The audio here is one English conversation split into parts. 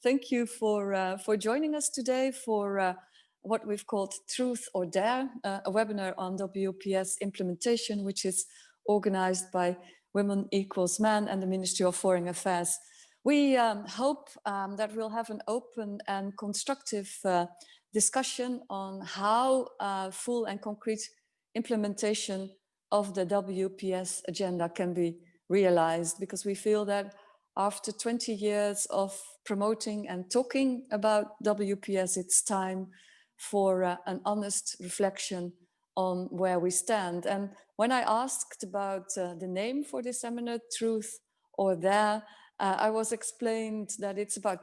Thank you for joining us today for what we've called Truth or Dare, a webinar on WPS implementation, which is organized by Women Equals Men and the Ministry of Foreign Affairs. We hope that we'll have an open and constructive discussion on how full and concrete implementation of the WPS agenda can be realized, because we feel that after 20 years of promoting and talking about WPS, it's time for an honest reflection on where we stand. And when I asked about the name for this seminar, Truth or Dare, I was explained that it's about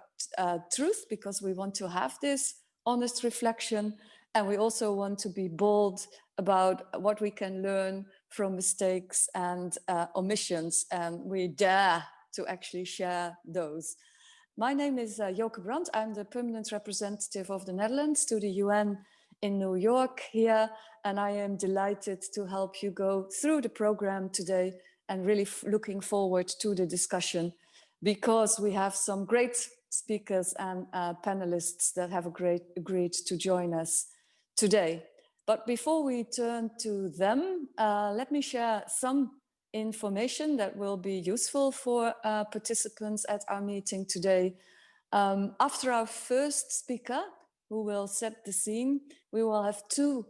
truth, because we want to have this honest reflection, and we also want to be bold about what we can learn from mistakes and omissions, and we dare to actually share those. My name is Joke Brandt. I'm the permanent representative of the Netherlands to the UN in New York here, and I am delighted to help you go through the program today and really looking forward to the discussion, because we have some great speakers and panelists that have agreed to join us today. But before we turn to them, let me share some information that will be useful for participants at our meeting today. After our first speaker, who will set the scene, we will have two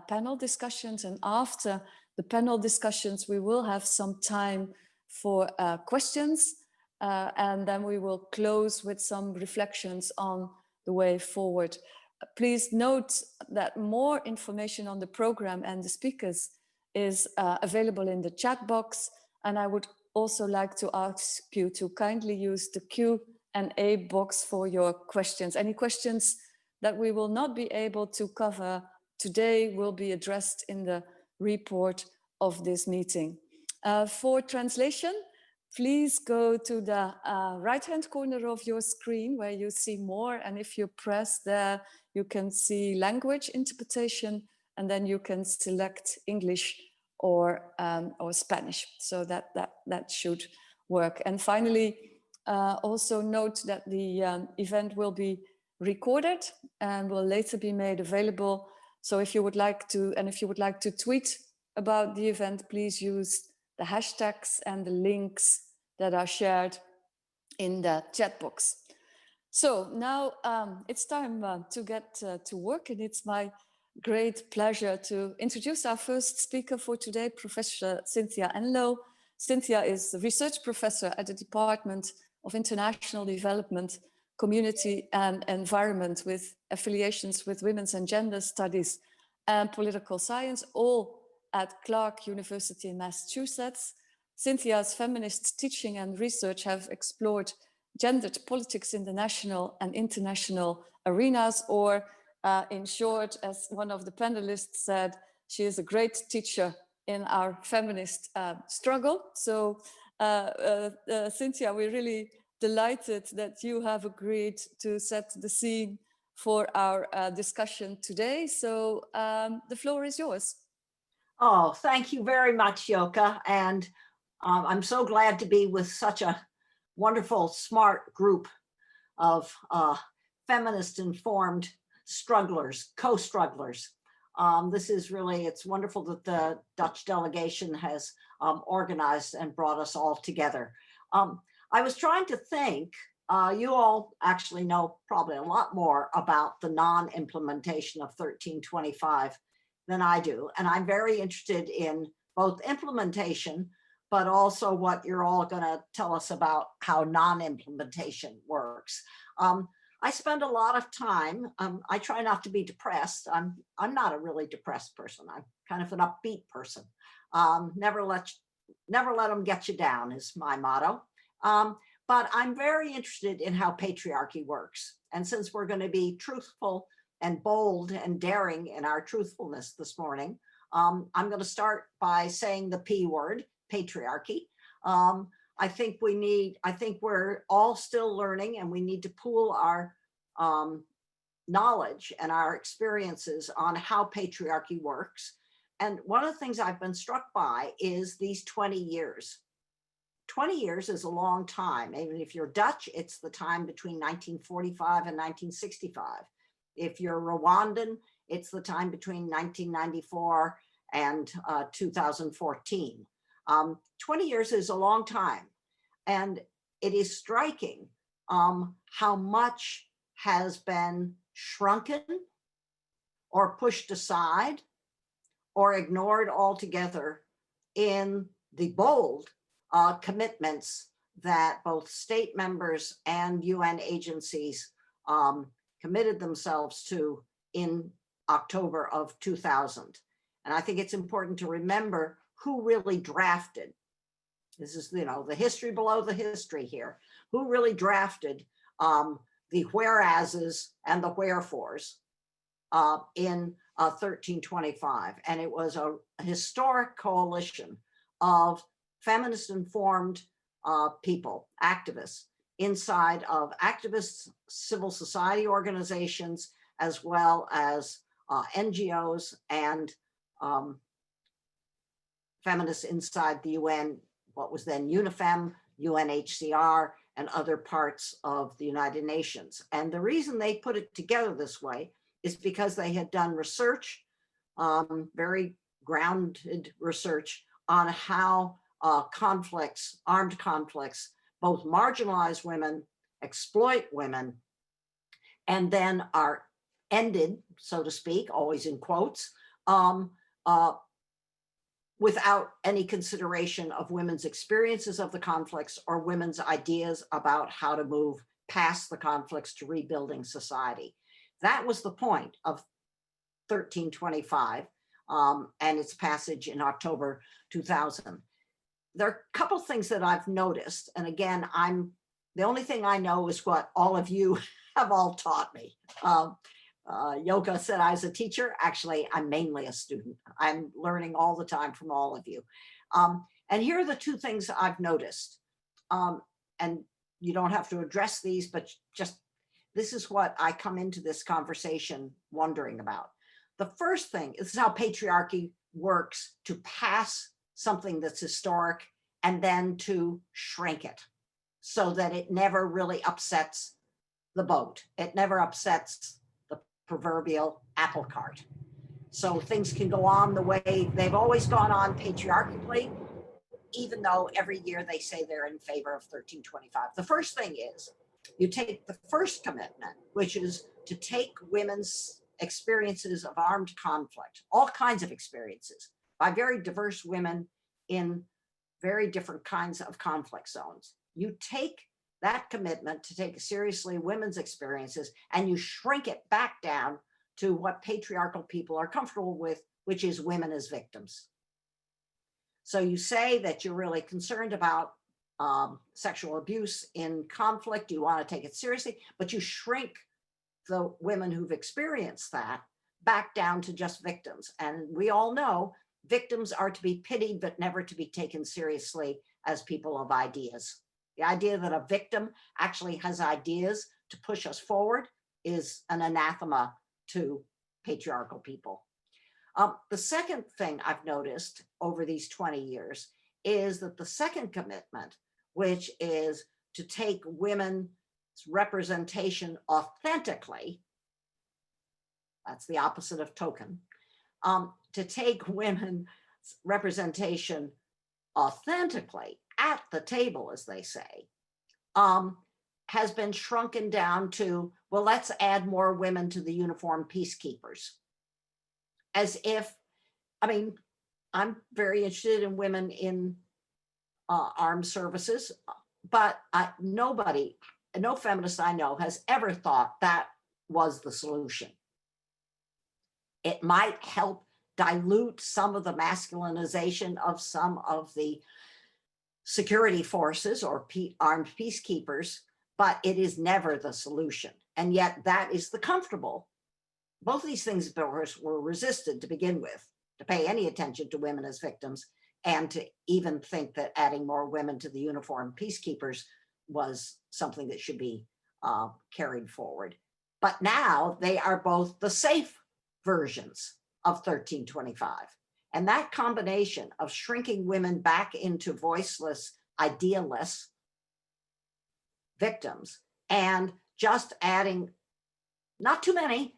panel discussions, and after the panel discussions, we will have some time for questions, and then we will close with some reflections on the way forward. Please note that more information on the program and the speakers is available in the chat box, and I would also like to ask you to kindly use the Q&A box for your questions. Any questions that we will not be able to cover today will be addressed in the report of this meeting. For translation, please go to the right-hand corner of your screen where you see more, and if you press there, you can see language interpretation, and then you can select English or Spanish. So that should work. And finally, also note that the event will be recorded and will later be made available. So if you would like to tweet about the event, please use the hashtags and the links that are shared in the chat box. So now it's time to get to work, and it's my great pleasure to introduce our first speaker for today, Professor Cynthia Enloe. Cynthia is a research professor at the Department of International Development, Community and Environment, with affiliations with Women's and Gender Studies and Political Science, all at Clark University in Massachusetts. Cynthia's feminist teaching and research have explored gendered politics in the national and international arenas, or in short, as one of the panelists said, she is a great teacher in our feminist struggle. So Cynthia, we're really delighted that you have agreed to set the scene for our discussion today. So the floor is yours. Oh, thank you very much, Joke. And I'm so glad to be with such a wonderful, smart group of feminist informed strugglers, co-strugglers. This is really, it's wonderful that the Dutch delegation has organized and brought us all together. I was trying to think, you all actually know probably a lot more about the non-implementation of 1325 than I do. And I'm very interested in both implementation, but also what you're all gonna tell us about how non-implementation works. I spend a lot of time, I try not to be depressed. I'm not a really depressed person. I'm kind of an upbeat person. Never let them get you down is my motto. But I'm very interested in how patriarchy works. And since we're gonna be truthful and bold and daring in our truthfulness this morning, I'm gonna start by saying the P word, patriarchy. I think we're all still learning, and we need to pool our knowledge and our experiences on how patriarchy works. And one of the things I've been struck by is these 20 years. 20 years is a long time. Even if you're Dutch, it's the time between 1945 and 1965. If you're Rwandan, it's the time between 1994 and 2014. 20 years is a long time. And it is striking how much has been shrunken or pushed aside or ignored altogether in the bold commitments that both state members and UN agencies committed themselves to in October of 2000. And I think it's important to remember who really drafted. This is, you know, the history below the history here. Who really drafted the whereases and the wherefores in 1325. And it was a historic coalition of feminist informed people, activists, inside of activists, civil society organizations, as well as NGOs and feminists inside the UN, what was then UNIFEM, UNHCR, and other parts of the United Nations. And the reason they put it together this way is because they had done research, very grounded research on how conflicts, armed conflicts, both marginalize women, exploit women, and then are ended, so to speak, always in quotes, without any consideration of women's experiences of the conflicts or women's ideas about how to move past the conflicts to rebuilding society. That was the point of 1325 and its passage in October 2000. There are a couple things that I've noticed, and again, the only thing I know is what all of you have all taught me. Yoka said I was a teacher. Actually, I'm mainly a student. I'm learning all the time from all of you. And here are the two things I've noticed. And you don't have to address these, but just this is what I come into this conversation wondering about. The first thing, this is how patriarchy works to pass something that's historic and then to shrink it so that it never really upsets the boat. It never upsets the proverbial apple cart. So things can go on the way they've always gone on patriarchally, even though every year they say they're in favor of 1325. The first thing is you take the first commitment, which is to take women's experiences of armed conflict, all kinds of experiences by very diverse women in very different kinds of conflict zones. You take that commitment to take seriously women's experiences and you shrink it back down to what patriarchal people are comfortable with, which is women as victims. So you say that you're really concerned about sexual abuse in conflict, you want to take it seriously, but you shrink the women who've experienced that back down to just victims. And we all know victims are to be pitied, but never to be taken seriously as people of ideas. The idea that a victim actually has ideas to push us forward is an anathema to patriarchal people. The second thing I've noticed over these 20 years is that the second commitment, which is to take women's representation authentically, that's the opposite of token, to take women's representation authentically at the table, as they say, has been shrunken down to, well, let's add more women to the uniformed peacekeepers. As if, I mean, I'm very interested in women in armed services, but nobody, no feminist I know has ever thought that was the solution. It might help dilute some of the masculinization of some of the security forces or armed peacekeepers, but it is never the solution. And yet that is the comfortable. Both these things were resisted to begin with, to pay any attention to women as victims, and to even think that adding more women to the uniformed peacekeepers was something that should be carried forward. But now they are both the safe versions of 1325. And that combination of shrinking women back into voiceless idealists, victims, and just adding not too many,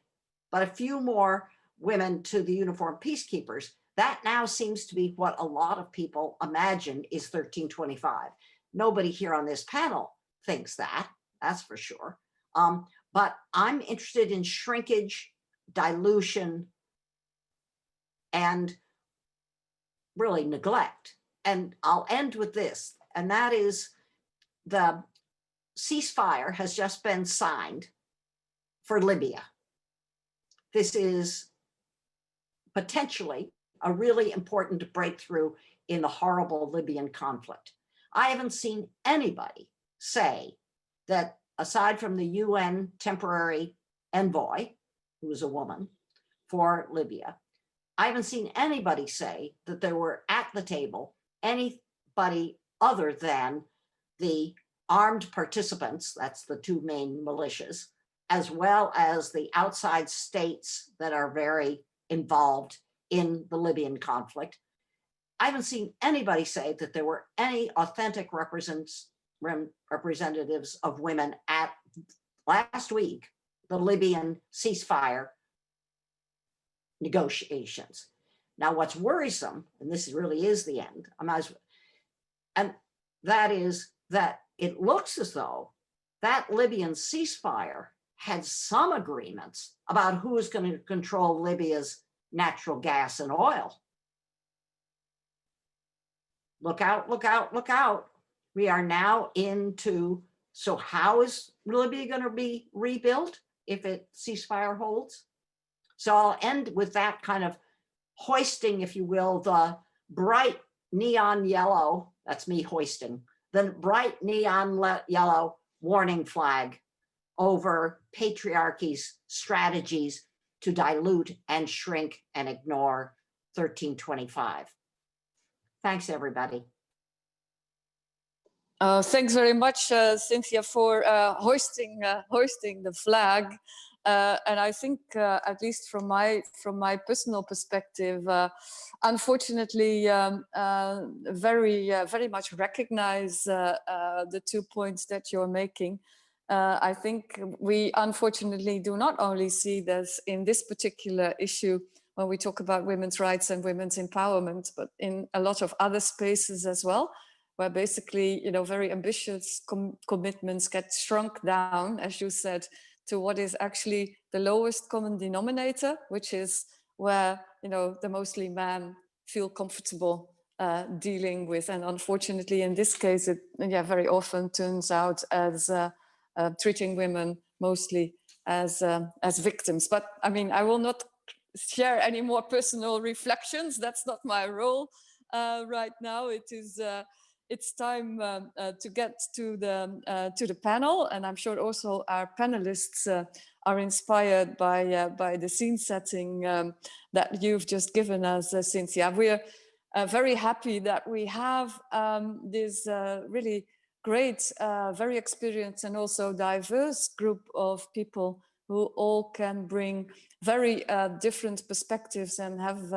but a few more women to the uniformed peacekeepers. That now seems to be what a lot of people imagine is 1325. Nobody here on this panel thinks that, that's for sure. But I'm interested in shrinkage, dilution, and really neglect. And I'll end with this, and that is the ceasefire has just been signed for Libya. This is potentially a really important breakthrough in the horrible Libyan conflict. I haven't seen anybody say that, aside from the UN temporary envoy, who is a woman, for Libya, I haven't seen anybody say that there were at the table anybody other than the armed participants, that's the two main militias, as well as the outside states that are very involved in the Libyan conflict. I haven't seen anybody say that there were any authentic representatives of women at last week, the Libyan ceasefire negotiations. Now, what's worrisome, and this really is the end, and that is that it looks as though that Libyan ceasefire had some agreements about who is going to control Libya's natural gas and oil. Look out, look out, look out. We are now into, so how is Libya going to be rebuilt if it ceasefire holds? So I'll end with that kind of hoisting, if you will, the bright neon yellow, that's me hoisting, the bright neon yellow warning flag over patriarchy's strategies to dilute and shrink and ignore 1325. Thanks, everybody. Thanks very much, Cynthia, for hoisting the flag. And I think, at least from my personal perspective, unfortunately, very much recognize the 2 points that you're making. I think we unfortunately do not only see this in this particular issue when we talk about women's rights and women's empowerment, but in a lot of other spaces as well, where basically, very ambitious commitments get shrunk down, as you said, to what is actually the lowest common denominator, which is where, the mostly men feel comfortable dealing with. And unfortunately, in this case, it very often turns out as treating women mostly as victims. But I mean, I will not share any more personal reflections. That's not my role right now. It's time to get to the panel, and I'm sure also our panelists are inspired by the scene setting that you've just given us, Cynthia. We're very happy that we have this really great, very experienced and also diverse group of people who all can bring very different perspectives and have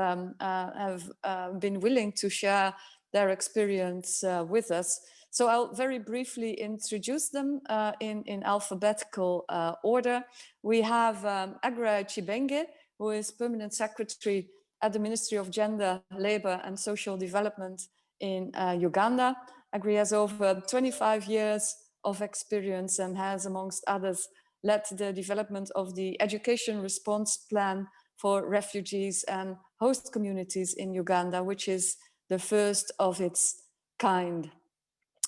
been willing to share their experience with us. So I'll very briefly introduce them in alphabetical order. We have Agra Chibenge, who is Permanent Secretary at the Ministry of Gender, Labour and Social Development in Uganda. Agri has over 25 years of experience and has, amongst others, led the development of the Education Response Plan for refugees and host communities in Uganda, which is the first of its kind.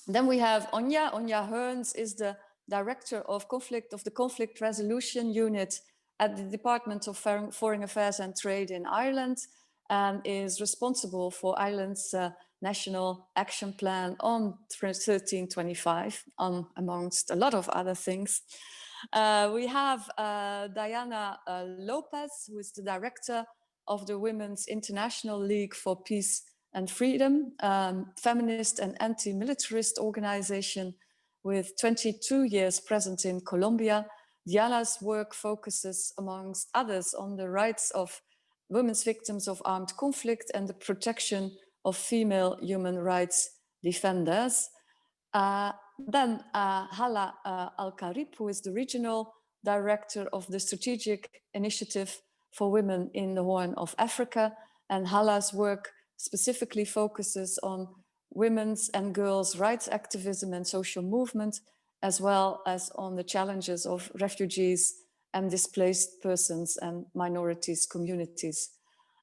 Then we have Onya. Onya Hearns is the Director of the Conflict Resolution Unit at the Department of Foreign Affairs and Trade in Ireland, and is responsible for Ireland's National Action Plan on 1325, amongst a lot of other things. We have Diana Lopez, who is the Director of the Women's International League for Peace and Freedom, feminist and anti-militarist organization with 22 years present in Colombia. Diana's work focuses, amongst others, on the rights of women's victims of armed conflict and the protection of female human rights defenders. Then Hala Al-Karib, who is the regional director of the Strategic Initiative for Women in the Horn of Africa. And Hala's work specifically focuses on women's and girls' rights activism and social movement, as well as on the challenges of refugees and displaced persons and minorities communities.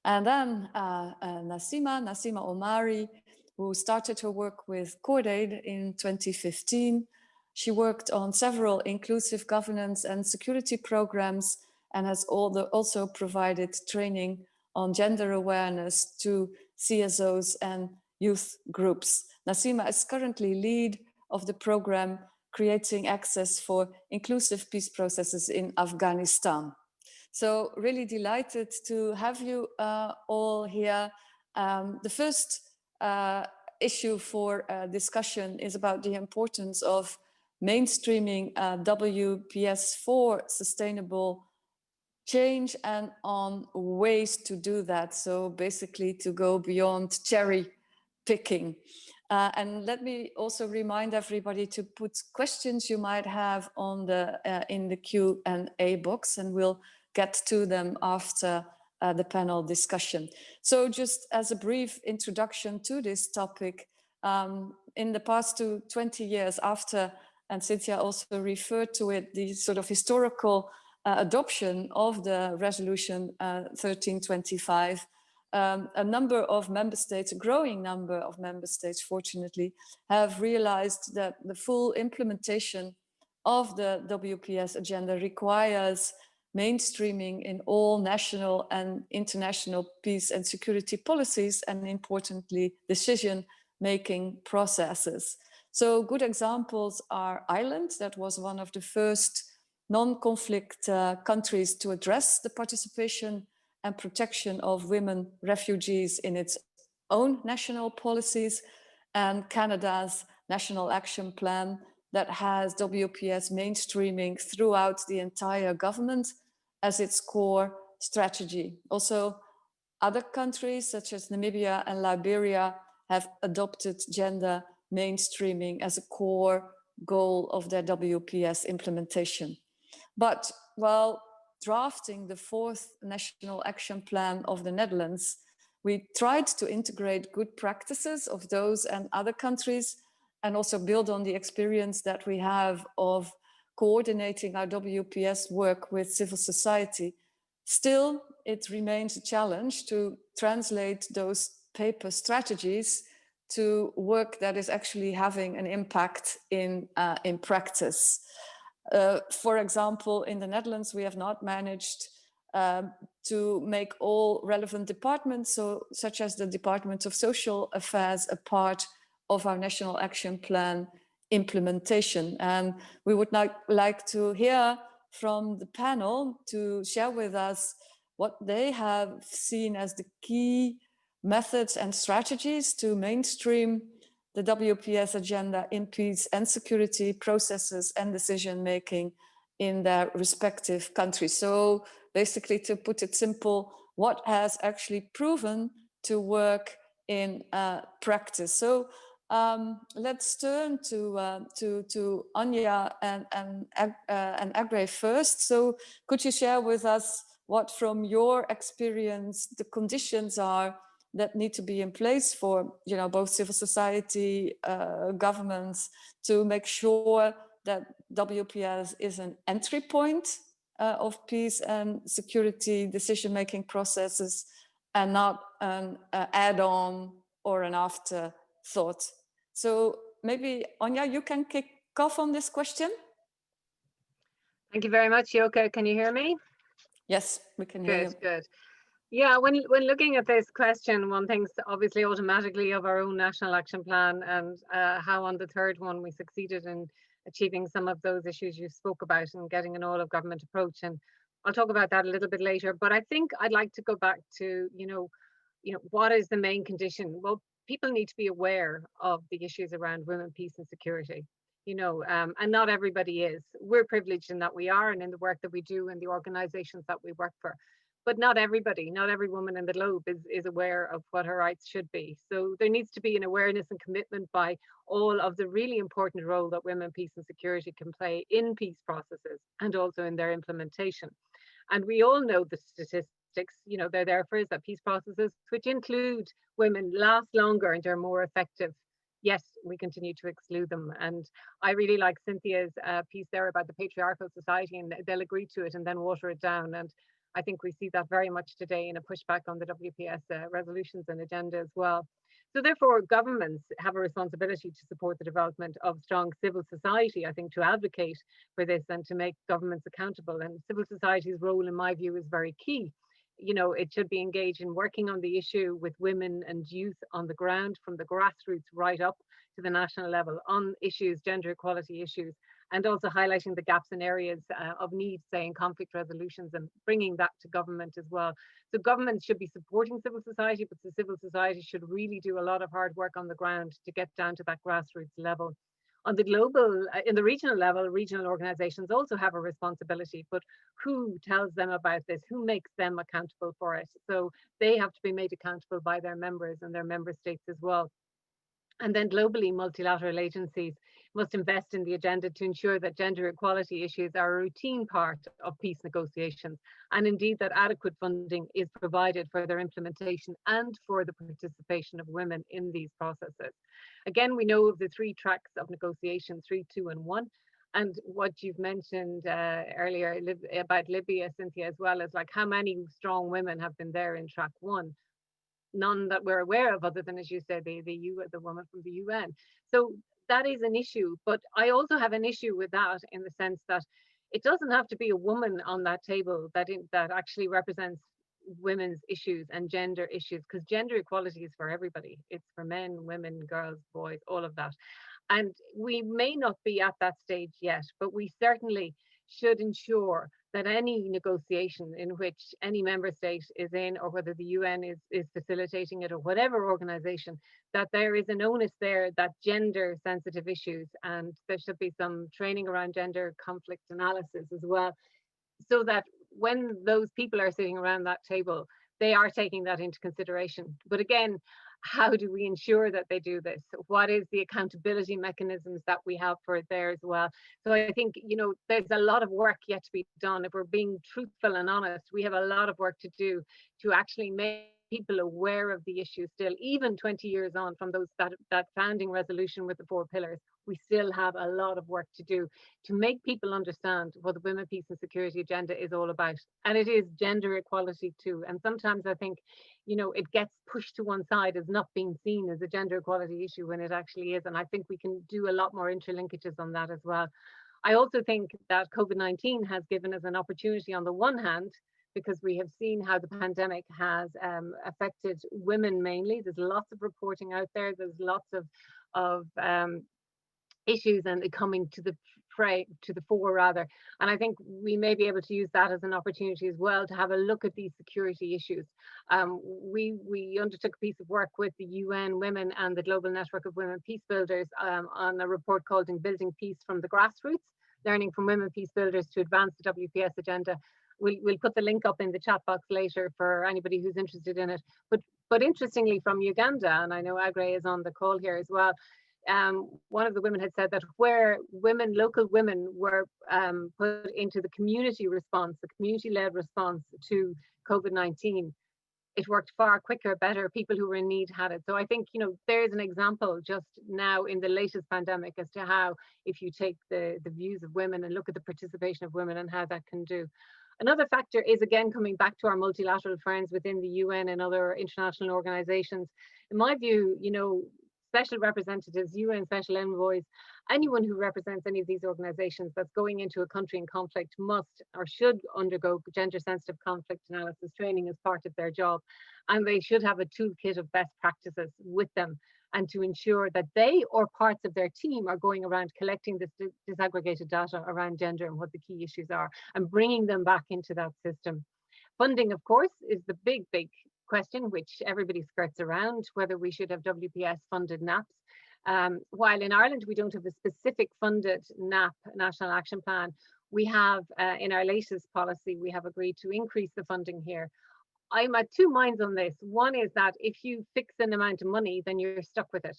And then Nasima Omari, who started her work with CordAid in 2015. She worked on several inclusive governance and security programs and has also provided training on gender awareness to CSOs and youth groups. Nasima is currently lead of the program Creating Access for Inclusive Peace Processes in Afghanistan. So really delighted to have you all here. The first issue for discussion is about the importance of mainstreaming WPS for sustainable change and on ways to do that. So basically to go beyond cherry picking. And let me also remind everybody to put questions you might have on the in the Q&A box, and we'll get to them after the panel discussion. So just as a brief introduction to this topic, in the past 20 years after, and Cynthia also referred to it, the sort of historical adoption of the resolution 1325, a number of member states, a growing number of member states, fortunately, have realized that the full implementation of the WPS agenda requires mainstreaming in all national and international peace and security policies, and importantly, decision-making processes. So good examples are Ireland, that was one of the first non-conflict countries to address the participation and protection of women refugees in its own national policies, and Canada's National Action Plan that has WPS mainstreaming throughout the entire government as its core strategy. Also, other countries such as Namibia and Liberia have adopted gender mainstreaming as a core goal of their WPS implementation. But while drafting the fourth National Action Plan of the Netherlands, we tried to integrate good practices of those and other countries, and also build on the experience that we have of coordinating our WPS work with civil society. Still, it remains a challenge to translate those paper strategies to work that is actually having an impact in practice. For example, in the Netherlands, we have not managed to make all relevant departments, such as the Department of Social Affairs, a part of our National Action Plan implementation. And we would like to hear from the panel to share with us what they have seen as the key methods and strategies to mainstream the WPS agenda in peace and security processes and decision-making in their respective countries. So basically, to put it simple, what has actually proven to work in practice. So let's turn to Anya and Agre first. So could you share with us what, from your experience, the conditions are that need to be in place for, both civil society, governments, to make sure that WPS is an entry point of peace and security decision-making processes, and not an add-on or an afterthought. So maybe, Anya, you can kick off on this question. Thank you very much, Yoka. Can you hear me? Yes, we can hear you. Good. Yeah, when looking at this question, one thinks obviously automatically of our own National Action Plan, and how on the third one we succeeded in achieving some of those issues you spoke about and getting an all-of-government approach. And I'll talk about that a little bit later. But I think I'd like to go back to, what is the main condition? Well, people need to be aware of the issues around women, peace and security. And not everybody is. We're privileged in that we are, and in the work that we do and the organizations that we work for. but not everybody, not every woman in the globe is aware of what her rights should be. So there needs to be an awareness and commitment by all of the really important role that women, peace and security can play in peace processes and also in their implementation. And we all know the statistics, you know, they're there for us, that peace processes, which include women, last longer and are more effective. Yes, we continue to exclude them. And I really like Cynthia's piece there about the patriarchal society, and they'll agree to it and then water it down. And I think we see that very much today in a pushback on the WPS resolutions and agenda as well. So therefore, governments have a responsibility to support the development of strong civil society, I think, to advocate for this and to make governments accountable. And civil society's role, in my view, is very key. You know, it should be engaged in working on the issue with women and youth on the ground, from the grassroots right up to the national level, on issues, gender equality issues, and also highlighting the gaps in areas of need, say in conflict resolutions, and bringing that to government as well. So governments should be supporting civil society, but the civil society should really do a lot of hard work on the ground to get down to that grassroots level. On the global, in the regional level, regional organizations also have a responsibility, but who tells them about this? Who makes them accountable for it? So they have to be made accountable by their members and their member states as well. And then globally, multilateral agencies must invest in the agenda to ensure that gender equality issues are a routine part of peace negotiations, and indeed that adequate funding is provided for their implementation and for the participation of women in these processes. Again, we know of the 3 tracks of negotiation, 3, 2, and 1. And what you've mentioned earlier about Libya, Cynthia, as well, as like how many strong women have been there in track 1. None that we're aware of, other than, as you said, the woman from the UN. So that is an issue, but I also have an issue with that in the sense that it doesn't have to be a woman on that table that actually represents women's issues and gender issues, because gender equality is for everybody. It's for men, women, girls, boys, all of that. And we may not be at that stage yet, but we certainly should ensure that any negotiation in which any member state is in, or whether the UN is facilitating it, or whatever organization, that there is an onus there that gender sensitive issues, and there should be some training around gender conflict analysis as well, so that when those people are sitting around that table, they are taking that into consideration. But again, how do we ensure that they do this? What is the accountability mechanisms that we have for it there as well? So I think, you know, there's a lot of work yet to be done. If we're being truthful and honest, we have a lot of work to do to actually make people aware of the issue still, even 20 years on from that founding resolution with the 4 pillars. We still have a lot of work to do to make people understand what the Women, Peace and Security agenda is all about. And it is gender equality too. And sometimes I think, you know, it gets pushed to one side as not being seen as a gender equality issue when it actually is. And I think we can do a lot more interlinkages on that as well. I also think that COVID-19 has given us an opportunity on the one hand, because we have seen how the pandemic has affected women mainly. There's lots of reporting out there. There's lots of issues and coming to the fore rather. And I think we may be able to use that as an opportunity as well to have a look at these security issues. We undertook a piece of work with the UN Women and the Global Network of Women Peace Builders on a report called Building Peace from the Grassroots, Learning from Women Peace Builders to Advance the WPS Agenda. We'll put the link up in the chat box later for anybody who's interested in it. But interestingly, from Uganda, and I know Agre is on the call here as well, one of the women had said that where local women were put into the community response, the community-led response to COVID-19, it worked far quicker, better. People who were in need had it. So I think, you know, there's an example just now in the latest pandemic as to how, if you take the views of women and look at the participation of women and how that can do. Another factor is, again, coming back to our multilateral friends within the UN and other international organizations. In my view, you know, special representatives, UN special envoys, anyone who represents any of these organizations that's going into a country in conflict must or should undergo gender sensitive conflict analysis training as part of their job. And they should have a toolkit of best practices with them, and to ensure that they or parts of their team are going around collecting this disaggregated data around gender and what the key issues are, and bringing them back into that system. Funding, of course, is the big question, which everybody skirts around, whether we should have WPS funded NAPs. While in Ireland we don't have a specific funded NAP, National Action Plan, We have, in our latest policy, we have agreed to increase the funding here. I'm at two minds on this. One is that if you fix an amount of money, then you're stuck with it.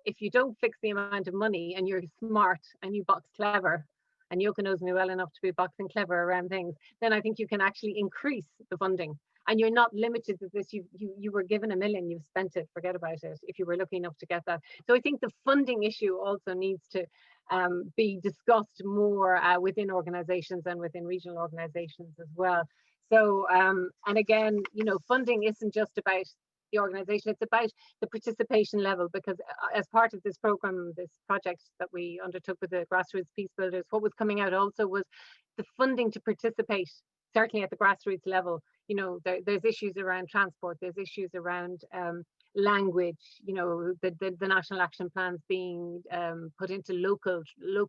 If you don't fix the amount of money and you're smart and you box clever, and Yoka knows me well enough to be boxing clever around things, then I think you can actually increase the funding. And you're not limited to this. You were given $1 million, you've spent it, forget about it, if you were lucky enough to get that. So I think the funding issue also needs to be discussed more within organizations and within regional organizations as well. So, and again, you know, funding isn't just about the organization, it's about the participation level, because as part of this program, this project that we undertook with the grassroots peace builders, what was coming out also was the funding to participate, certainly at the grassroots level. You know, there's issues around transport, there's issues around language, you know, the national action plans being put into local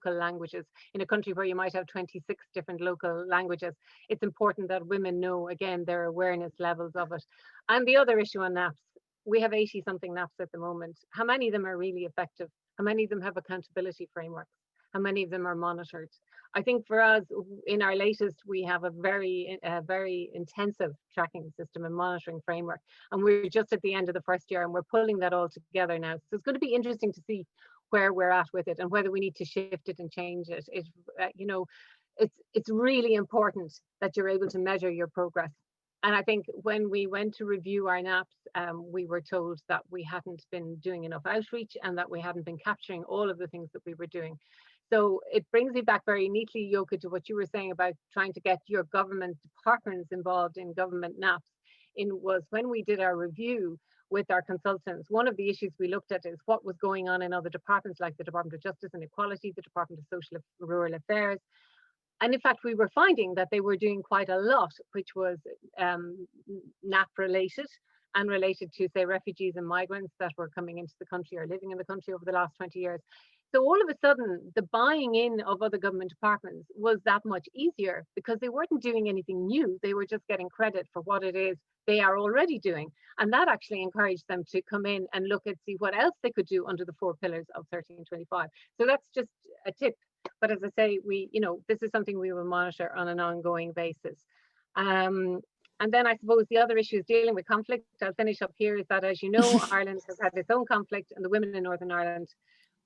languages. In a country where you might have 26 different local languages, it's important that women know, again, their awareness levels of it. And the other issue on NAPs, we have 80 something NAPs at the moment. How many of them are really effective? How many of them have accountability frameworks? How many of them are monitored? I think for us, in our latest, we have a very intensive tracking system and monitoring framework. And we're just at the end of the first year and we're pulling that all together now. So it's going to be interesting to see where we're at with it and whether we need to shift it and change it. You know, it's really important that you're able to measure your progress. And I think when we went to review our NAPs, we were told that we hadn't been doing enough outreach and that we hadn't been capturing all of the things that we were doing. So it brings me back very neatly, Yoka, to what you were saying about trying to get your government departments involved in government NAPs. Was when we did our review with our consultants, one of the issues we looked at is what was going on in other departments like the Department of Justice and Equality, the Department of Social and Rural Affairs. And in fact, we were finding that they were doing quite a lot, which was NAP related and related to, say, refugees and migrants that were coming into the country or living in the country over the last 20 years. So all of a sudden, the buying in of other government departments was that much easier because they weren't doing anything new. They were just getting credit for what it is they are already doing. And that actually encouraged them to come in and look and see what else they could do under the 4 pillars of 1325. So that's just a tip. But as I say, this is something we will monitor on an ongoing basis. And then I suppose the other issue is dealing with conflict. I'll finish up here is that, as you know, Ireland has had its own conflict, and the women in Northern Ireland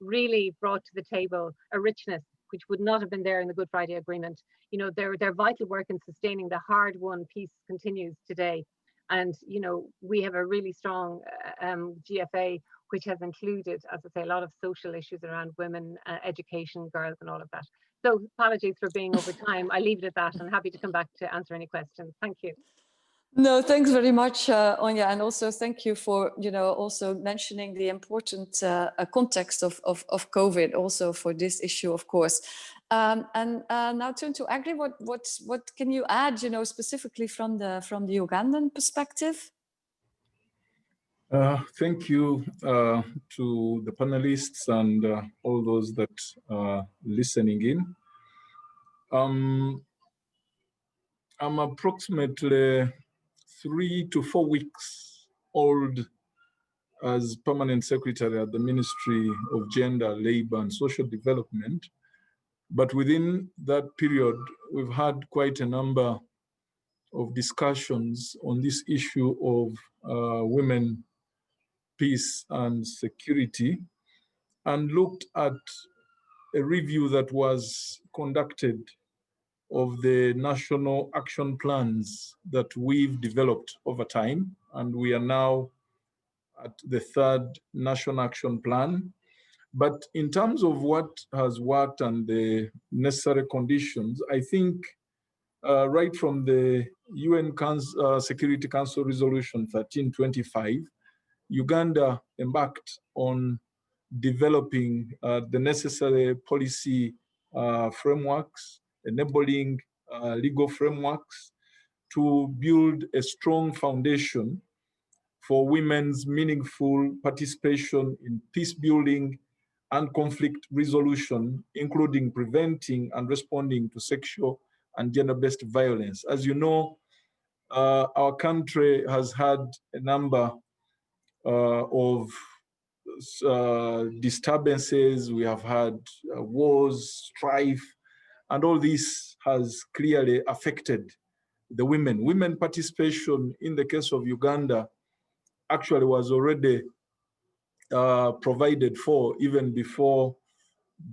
really brought to the table a richness which would not have been there in the Good Friday Agreement. You know, their vital work in sustaining the hard-won peace continues today. And, you know, we have a really strong GFA, which has included, as I say, a lot of social issues around women, education, girls, and all of that. So apologies for being over time. I leave it at that and happy to come back to answer any questions. Thank you. No, thanks very much, Anya, and also thank you for also mentioning the important context of COVID, also for this issue, of course. And now turn to Agri. What can you add, specifically from the Ugandan perspective? Thank you to the panelists and all those that are listening in. I'm approximately 3 to 4 weeks old as permanent secretary at the Ministry of Gender, Labour and Social Development. But within that period, we've had quite a number of discussions on this issue of women, peace and security, and looked at a review that was conducted of the national action plans that we've developed over time. And we are now at the 3rd National Action Plan. But in terms of what has worked and the necessary conditions, I think right from the UN Security Council Resolution 1325, Uganda embarked on developing the necessary policy frameworks, enabling legal frameworks to build a strong foundation for women's meaningful participation in peace building and conflict resolution, including preventing and responding to sexual and gender-based violence. As you know, our country has had a number of disturbances. We have had wars, strife, And all this has clearly affected the women. Women participation in the case of Uganda actually was already provided for even before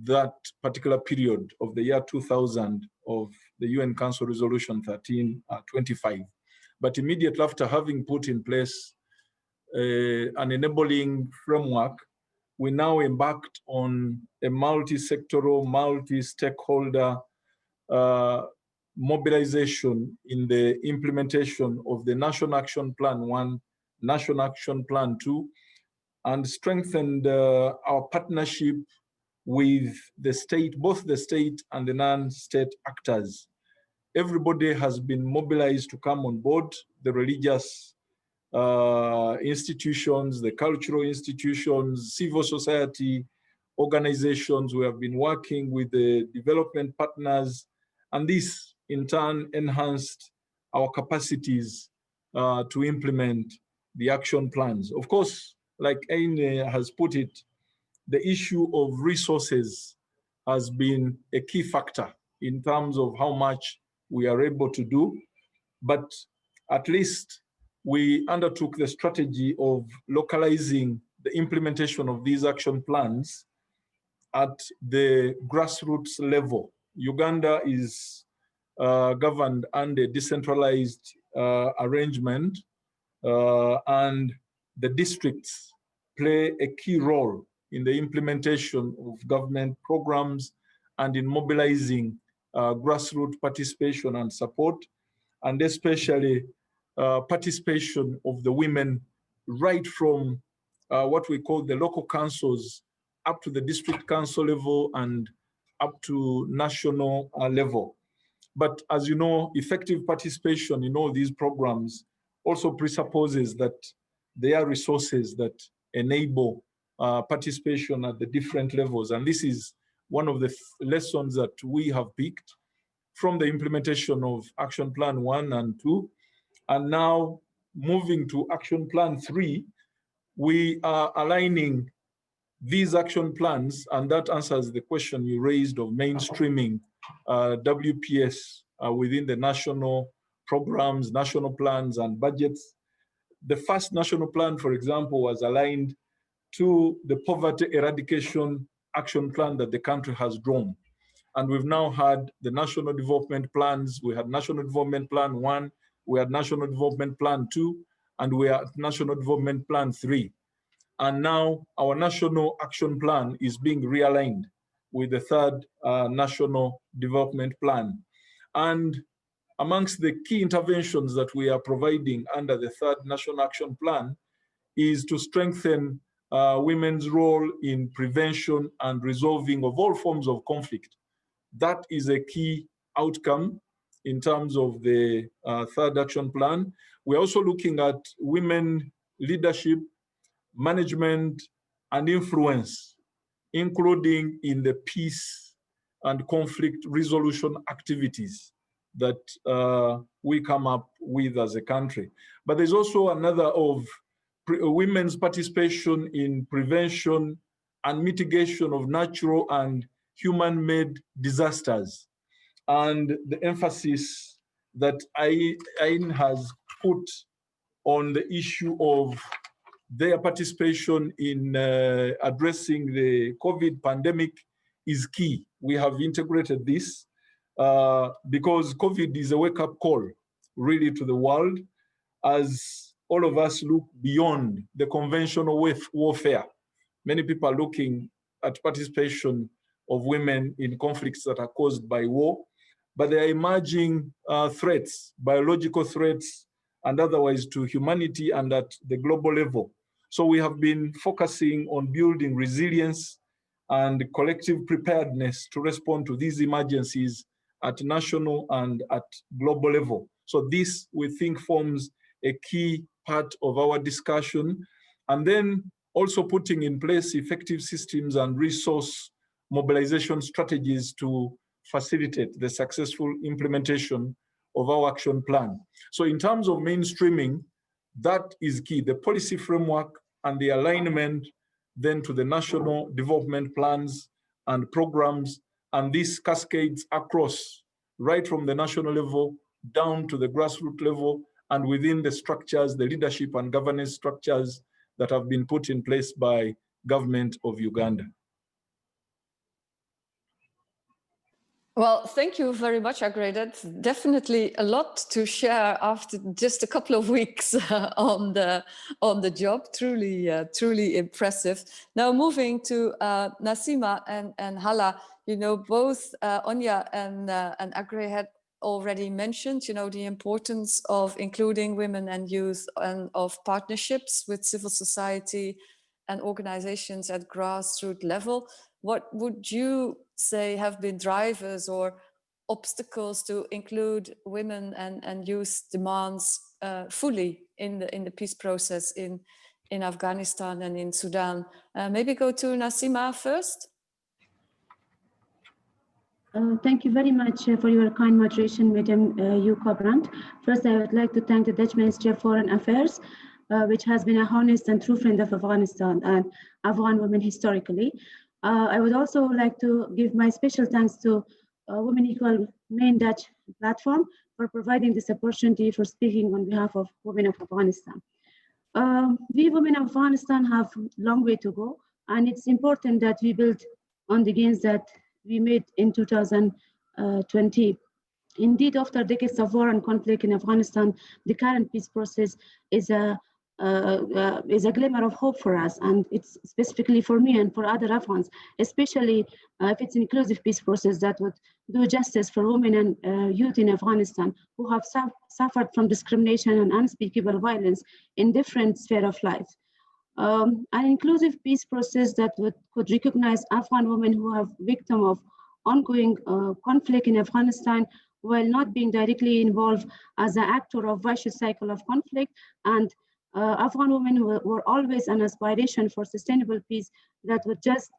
that particular period of the year 2000 of the UN Council Resolution 1325. But immediately after having put in place an enabling framework, we now embarked on a multi-sectoral, multi-stakeholder mobilization in the implementation of the National Action Plan 1, National Action Plan 2, and strengthened our partnership with the state, both the state and the non-state actors. Everybody has been mobilized to come on board, the religious institutions, the cultural institutions, civil society organizations. We have been working with the development partners, and this in turn enhanced our capacities to implement the action plans. Of course, like Aine has put it, the issue of resources has been a key factor in terms of how much we are able to do, but at least we undertook the strategy of localizing the implementation of these action plans at the grassroots level. Uganda is governed under a decentralized arrangement, and the districts play a key role in the implementation of government programs and in mobilizing grassroots participation and support, and especially participation of the women right from what we call the local councils up to the district council level and up to national level. But as you know, effective participation in all these programs also presupposes that there are resources that enable participation at the different levels. And this is one of the lessons that we have picked from the implementation of Action Plan 1 and 2. And now moving to Action Plan 3, we are aligning these action plans, and that answers the question you raised of mainstreaming WPS within the national programs, national plans, and budgets. The first national plan, for example, was aligned to the poverty eradication action plan that the country has drawn. And we've now had the national development plans. We had National Development Plan 1, we had National Development Plan 2, and we had National Development Plan 3. And now our National Action Plan is being realigned with the third National Development Plan. And amongst the key interventions that we are providing under the third National Action Plan is to strengthen women's role in prevention and resolving of all forms of conflict. That is a key outcome in terms of the third action plan. We're also looking at women leadership, management, and influence, including in the peace and conflict resolution activities that we come up with as a country. But there's also another of women's participation in prevention and mitigation of natural and human-made disasters. And the emphasis that Aine has put on the issue of their participation in addressing the COVID pandemic is key. We have integrated this because COVID is a wake-up call really to the world as all of us look beyond the conventional warfare. Many people are looking at participation of women in conflicts that are caused by war, but there are emerging threats, biological threats, and otherwise to humanity and at the global level. So we have been focusing on building resilience and collective preparedness to respond to these emergencies at national and at global level. So this, we think, forms a key part of our discussion. And then also putting in place effective systems and resource mobilization strategies to facilitate the successful implementation of our action plan. So in terms of mainstreaming, that is key, the policy framework and the alignment then to the national development plans and programs And this cascades across, right from the national level down to the grassroots level, and within the structures, the leadership and governance structures that have been put in place by government of Uganda. Well, thank you very much, Agre. That's definitely a lot to share after just a couple of weeks on the job. Truly impressive. Now moving to Nassima and Hala, you know, both Onya and Agre had already mentioned, you know, the importance of including women and youth and of partnerships with civil society and organizations at grassroots level. What would you say have been drivers or obstacles to include women and youth demands fully in the peace process in Afghanistan and in Sudan? Maybe go to Nassima first. Thank you very much for your kind moderation, Madam Yuka Brandt. First, I would like to thank the Dutch Ministry of Foreign Affairs, which has been a honest and true friend of Afghanistan and Afghan women historically. I would also like to give my special thanks to Women Equal main Dutch platform for providing this opportunity for speaking on behalf of women of Afghanistan. We women of Afghanistan have a long way to go, and it's important that we build on the gains that we made in 2020. Indeed, after decades of war and conflict in Afghanistan, the current peace process is a glimmer of hope for us, and it's specifically for me and for other Afghans, especially if it's an inclusive peace process that would do justice for women and youth in Afghanistan who have suffered from discrimination and unspeakable violence in different spheres of life. An inclusive peace process that could recognize Afghan women who have victim of ongoing conflict in Afghanistan while not being directly involved as an actor of vicious cycle of conflict, and Afghan women were always an aspiration for sustainable peace that was just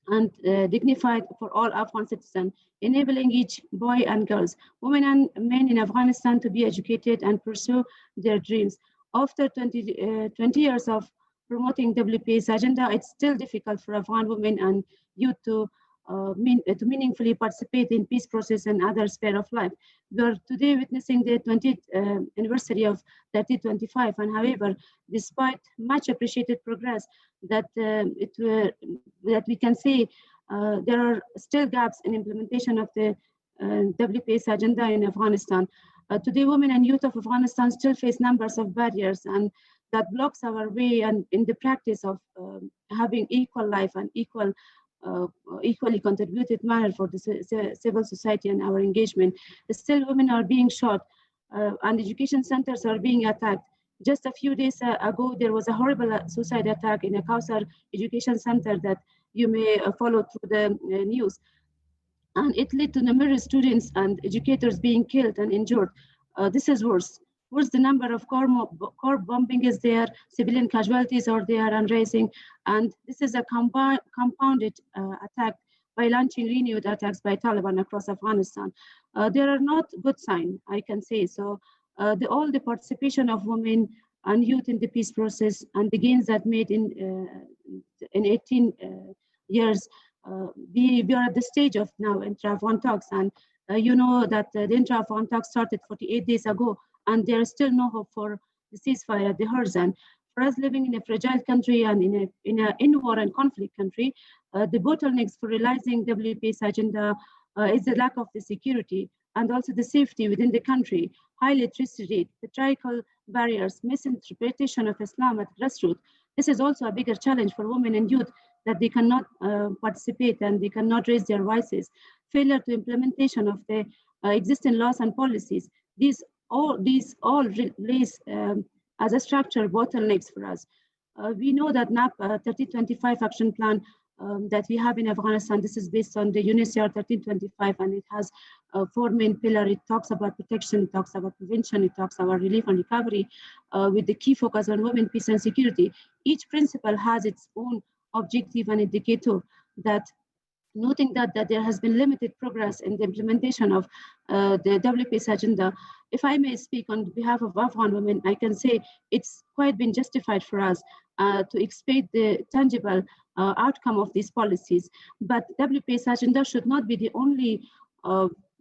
and dignified for all Afghan citizens, enabling each boy and girls, women and men in Afghanistan to be educated and pursue their dreams. After 20 years of promoting WPA's agenda, it's still difficult for Afghan women and youth to meaningfully participate in peace process and other spheres of life. We are today witnessing the 20th anniversary of 1325, and however, despite much appreciated progress that we can see, there are still gaps in implementation of the WPA's agenda in Afghanistan. Today, women and youth of Afghanistan still face numbers of barriers, and that blocks our way and in the practice of having equal life and equally contributed manner for the civil society and our engagement. Still, women are being shot and education centers are being attacked. Just a few days ago, there was a horrible suicide attack in a Kausar education center that you may follow through the news. And it led to numerous students and educators being killed and injured. This is worse. Worse, the number of car bombing is there, civilian casualties are there and rising, and this is a compounded attack by launching renewed attacks by Taliban across Afghanistan. There are not good signs, I can say. So all the participation of women and youth in the peace process and the gains that made in 18 years, we are at the stage of now intra-Afghan talks, and you know that the intra-Afghan talks started 48 days ago, and there is still no hope for the ceasefire at the horizon. For us living in a fragile country and in a war and conflict country, the bottlenecks for realizing WPA's agenda is the lack of the security and also the safety within the country, high literacy rate, patriarchal barriers, misinterpretation of Islam at grassroots. This is also a bigger challenge for women and youth, that they cannot participate and they cannot raise their voices. Failure to implementation of the existing laws and policies. These all raise as a structural bottlenecks for us. We know that NAP 1325 action plan that we have in Afghanistan, this is based on the UNHCR 1325, and it has 4 main pillars. It talks about protection, it talks about prevention, it talks about relief and recovery, with the key focus on women, peace and security. Each principle has its own objective and indicator, that noting that there has been limited progress in the implementation of the WPA's agenda. If I may speak on behalf of Afghan women, I can say it's quite been justified for us to expect the tangible outcome of these policies. But WPS agenda should not be the only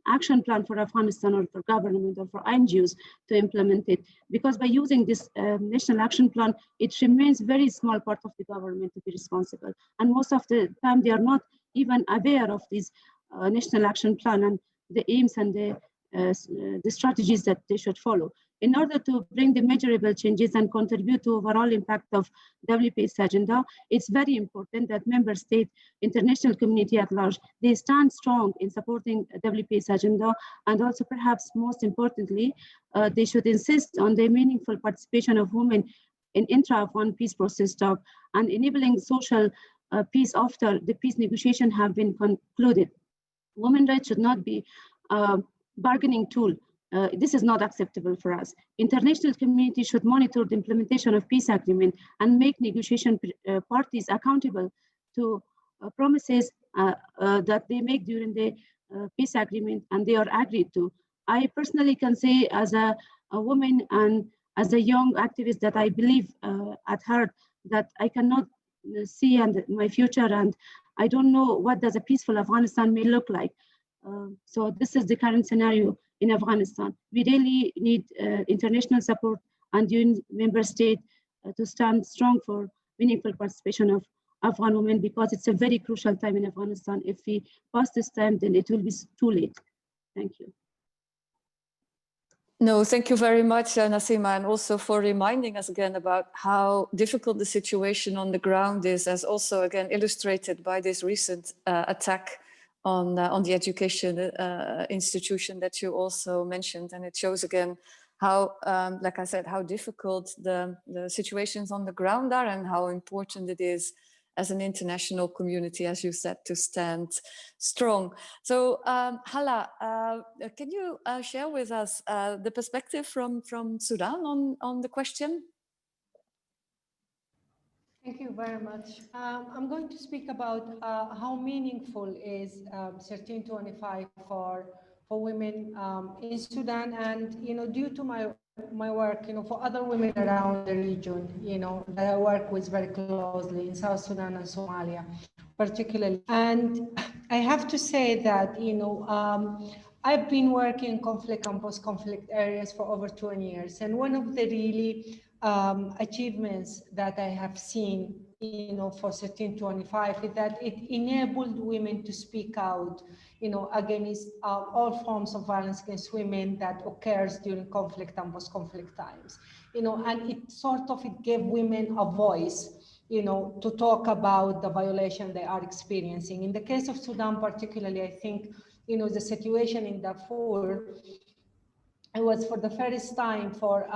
action plan for Afghanistan or for government or for NGOs to implement it, because by using this national action plan, it remains very small part of the government to be responsible. And most of the time, they are not even aware of this national action plan and the aims and the strategies that they should follow. In order to bring the measurable changes and contribute to overall impact of WPS agenda, it's very important that member state, international community at large, they stand strong in supporting WPS agenda, and also perhaps most importantly, they should insist on the meaningful participation of women in intra-Afghan peace process talk and enabling social peace after the peace negotiation have been concluded. Women's rights should not be a bargaining tool. This is not acceptable for us. International community should monitor the implementation of peace agreement and make negotiation parties accountable to promises that they make during the peace agreement and they are agreed to. I personally can say as a woman and as a young activist that I believe at heart that I cannot see and my future, and I don't know what does a peaceful Afghanistan may look like. So this is the current scenario in Afghanistan. We really need international support and UN member state to stand strong for meaningful participation of Afghan women, because it's a very crucial time in Afghanistan. If we pass this time, then it will be too late. Thank you. No, thank you very much, Nassima, and also for reminding us again about how difficult the situation on the ground is, as also again illustrated by this recent attack on the education institution that you also mentioned. And it shows again how, like I said, how difficult the situations on the ground are and how important it is as an international community, as you said, to stand strong. So Hala, can you share with us the perspective from Sudan on the question? Thank you very much. I'm going to speak about how meaningful is 1325 for women in Sudan, and due to my work, for other women around the region, that I work with very closely in South Sudan and Somalia, particularly. And I have to say that I've been working in conflict and post-conflict areas for over 20 years, and one of the really achievements that I have seen, for 1325 is that it enabled women to speak out, against all forms of violence against women that occurs during conflict and post-conflict times, and it gave women a voice, to talk about the violation they are experiencing. In the case of Sudan particularly, I think, the situation in Darfur, it was for the first time for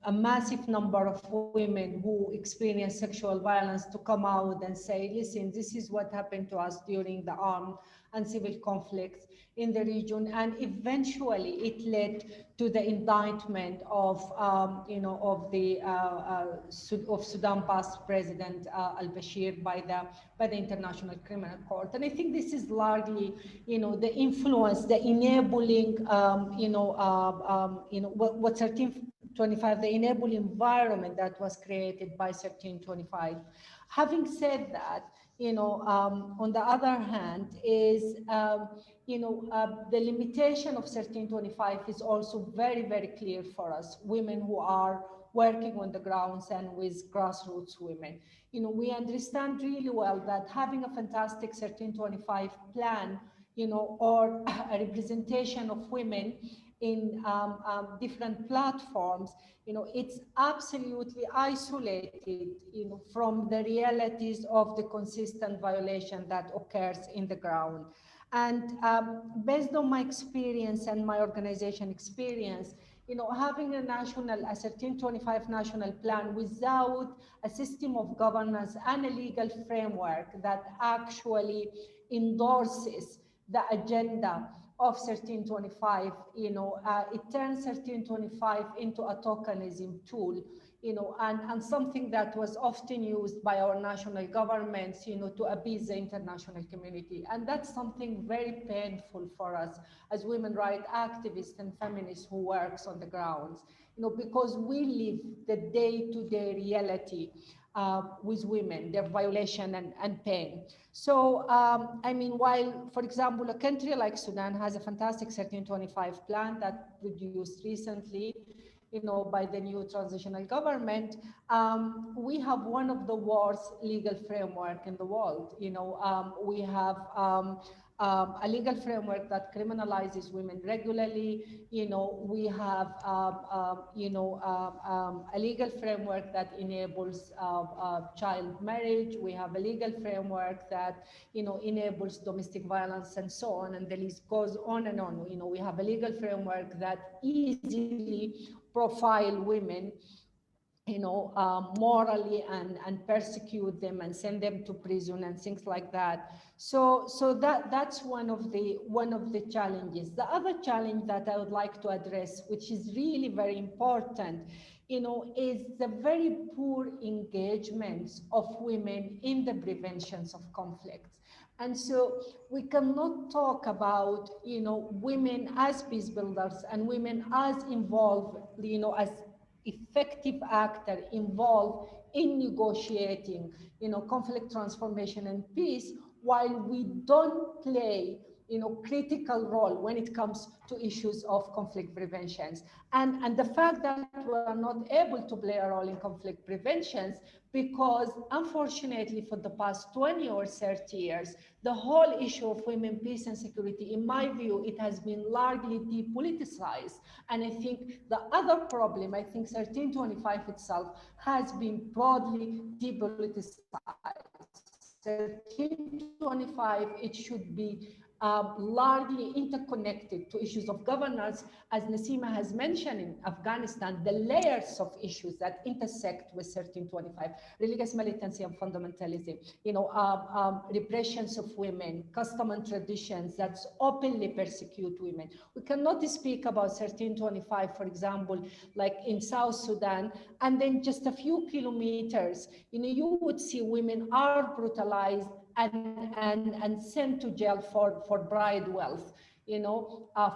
a massive number of women who experience sexual violence to come out and say, listen, this is what happened to us during the armed and civil conflicts in the region. And eventually it led to the indictment of Sudan past President al-Bashir by the International Criminal Court. And I think this is largely, the influence, the enabling, what 1325, the enabling environment that was created by 1325. Having said that, on the other hand, is the limitation of 1325 is also very, very clear for us, women who are working on the grounds and with grassroots women. We understand really well that having a fantastic 1325 plan, or a representation of women in different platforms, it's absolutely isolated, from the realities of the consistent violation that occurs in the ground. And based on my experience and my organization experience, having a 1325 national plan without a system of governance and a legal framework that actually endorses the agenda of 1325, it turns 1325 into a tokenism tool, and something that was often used by our national governments, to appease the international community. And that's something very painful for us as women rights activists and feminists who works on the grounds, because we live the day-to-day reality with women, their violation and pain. So, I mean, while, for example, a country like Sudan has a fantastic 1325 plan that produced recently, by the new transitional government, we have one of the worst legal framework in the world. We have a legal framework that criminalizes women regularly. We have, a legal framework that enables child marriage. We have a legal framework that, enables domestic violence and so on, and the list goes on and on. We have a legal framework that easily profile women, morally and persecute them and send them to prison and things like that. So that's one of the challenges. The other challenge that I would like to address, which is really very important, is the very poor engagements of women in the preventions of conflicts. And so we cannot talk about, women as peace builders and women as involved, as effective actor involved in negotiating, conflict transformation and peace, while we don't play, critical role when it comes to issues of conflict preventions. And the fact that we're not able to play a role in conflict preventions because, unfortunately, for the past 20 or 30 years, the whole issue of women, peace and security, in my view, it has been largely depoliticized. And I think the other problem, I think 1325 itself has been broadly depoliticized. 1325, it should be largely interconnected to issues of governance, as Nasima has mentioned in Afghanistan, the layers of issues that intersect with 1325, religious militancy and fundamentalism, repressions of women, custom and traditions that openly persecute women. We cannot speak about 1325, for example, like in South Sudan, and then just a few kilometers, you would see women are brutalized and sent to jail for bride wealth,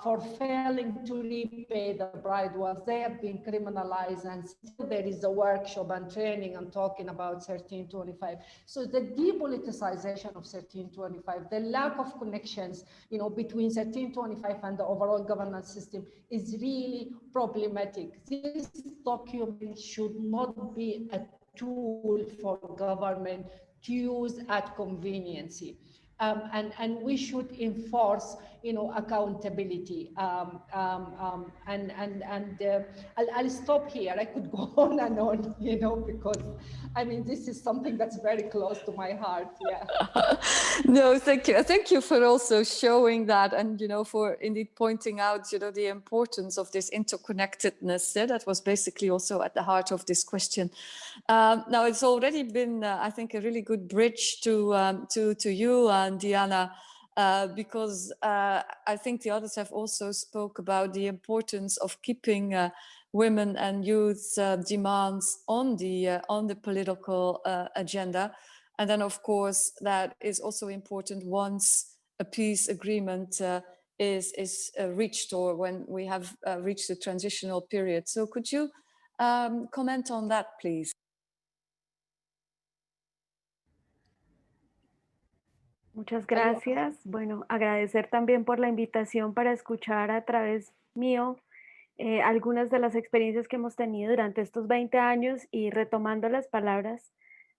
for failing to repay the bride wealth. They have been criminalized, and still there is a workshop and training and talking about 1325. So the depoliticization of 1325, the lack of connections, between 1325 and the overall governance system is really problematic. This document should not be a tool for government to use at conveniency. And we should enforce, accountability. I'll stop here. I could go on and on, because I mean, this is something that's very close to my heart. Yeah. No, thank you. Thank you for also showing that, and for indeed pointing out, the importance of this interconnectedness. That was basically also at the heart of this question. Now, it's already been, I think, a really good bridge to you and Diana, because I think the others have also spoke about the importance of keeping women and youth demands on the political agenda. And then, of course, that is also important once a peace agreement is reached, or when we have reached the transitional period. So could you comment on that, please? Muchas gracias. Bueno, agradecer también por la invitación para escuchar a través mío algunas de las experiencias que hemos tenido durante estos 20 años, y retomando las palabras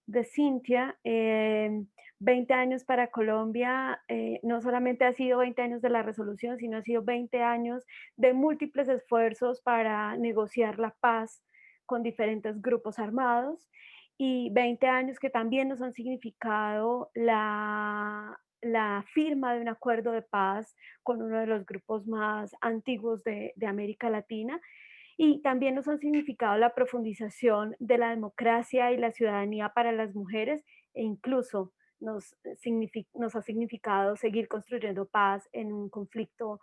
de Cintia, 20 años para Colombia no solamente ha sido 20 años de la resolución, sino ha sido 20 años de múltiples esfuerzos para negociar la paz con diferentes grupos armados, y 20 años que también nos han significado la firma de un acuerdo de paz con uno de los grupos más antiguos de América Latina, y también nos han significado la profundización de la democracia y la ciudadanía para las mujeres, e incluso nos ha significado seguir construyendo paz en un conflicto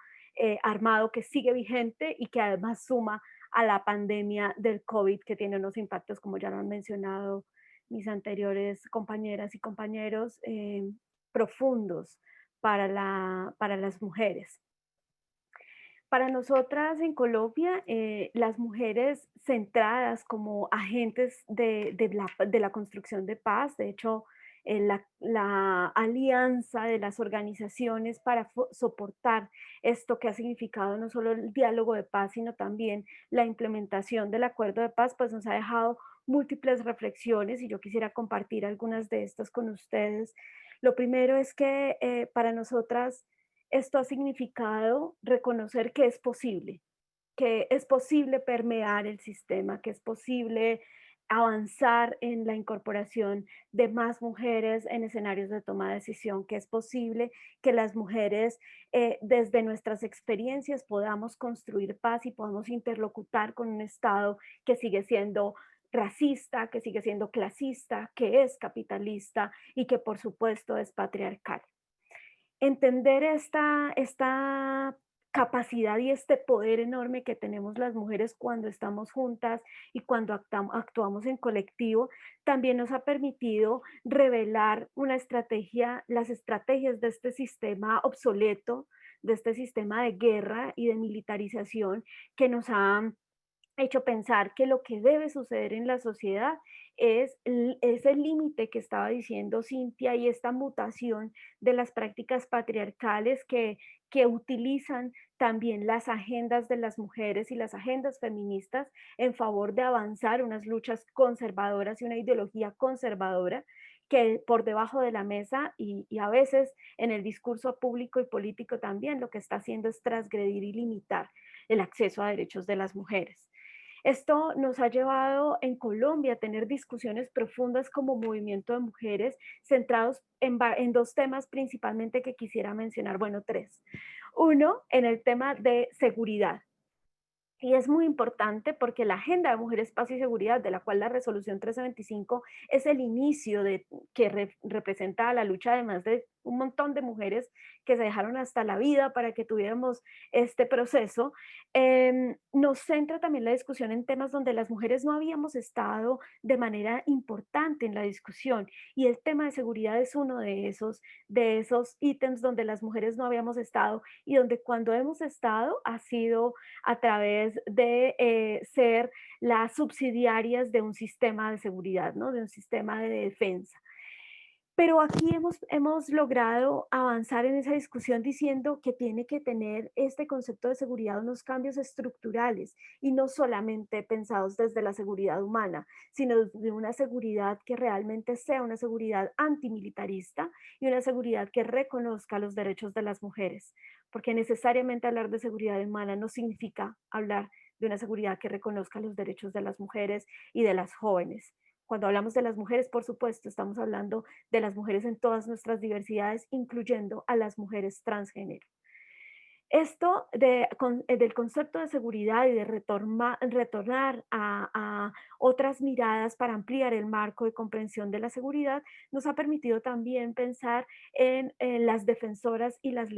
armado que sigue vigente y que además suma a la pandemia del COVID, que tiene unos impactos, como ya lo han mencionado mis anteriores compañeras y compañeros, profundos para las mujeres. Para nosotras en Colombia, las mujeres centradas como agentes de la construcción de paz, de hecho, la alianza de las organizaciones para soportar esto que ha significado no solo el diálogo de paz, sino también la implementación del acuerdo de paz, pues nos ha dejado múltiples reflexiones y yo quisiera compartir algunas de estas con ustedes. Lo primero es que para nosotras esto ha significado reconocer que es posible permear el sistema, que es posible avanzar en la incorporación de más mujeres en escenarios de toma de decisión, que es posible que las mujeres desde nuestras experiencias podamos construir paz y podamos interlocutar con un Estado que sigue siendo racista, que sigue siendo clasista, que es capitalista y que por supuesto es patriarcal. Entender esta capacidad y este poder enorme que tenemos las mujeres cuando estamos juntas y cuando actuamos en colectivo, también nos ha permitido revelar las estrategias de este sistema obsoleto, de este sistema de guerra y de militarización que nos ha hecho pensar que lo que debe suceder en la sociedad es ese límite que estaba diciendo Cintia y esta mutación de las prácticas patriarcales que utilizan también las agendas de las mujeres y las agendas feministas en favor de avanzar unas luchas conservadoras y una ideología conservadora que por debajo de la mesa y a veces en el discurso público y político también lo que está haciendo es transgredir y limitar el acceso a derechos de las mujeres. Esto nos ha llevado en Colombia a tener discusiones profundas como movimiento de mujeres centrados en dos temas principalmente que quisiera mencionar, bueno, tres. Uno, en el tema de seguridad. Y es muy importante porque la Agenda de Mujeres, Paz y Seguridad, de la cual la resolución 1325 es el inicio que representa la lucha de más de un montón de mujeres que se dejaron hasta la vida para que tuviéramos este proceso, nos centra también la discusión en temas donde las mujeres no habíamos estado de manera importante en la discusión. Y el tema de seguridad es uno de esos ítems donde las mujeres no habíamos estado y donde cuando hemos estado ha sido a través de ser las subsidiarias de un sistema de seguridad, ¿no? De un sistema de defensa. Pero aquí hemos logrado avanzar en esa discusión diciendo que tiene que tener este concepto de seguridad unos cambios estructurales y no solamente pensados desde la seguridad humana, sino de una seguridad que realmente sea una seguridad antimilitarista y una seguridad que reconozca los derechos de las mujeres, porque necesariamente hablar de seguridad humana no significa hablar de una seguridad que reconozca los derechos de las mujeres y de las jóvenes. Cuando hablamos de las mujeres, por supuesto, estamos hablando de las mujeres en todas nuestras diversidades, incluyendo a las mujeres transgénero. Esto del concepto de seguridad y de retornar a otras miradas para ampliar el marco de comprensión de la seguridad nos ha permitido también pensar en las defensoras y las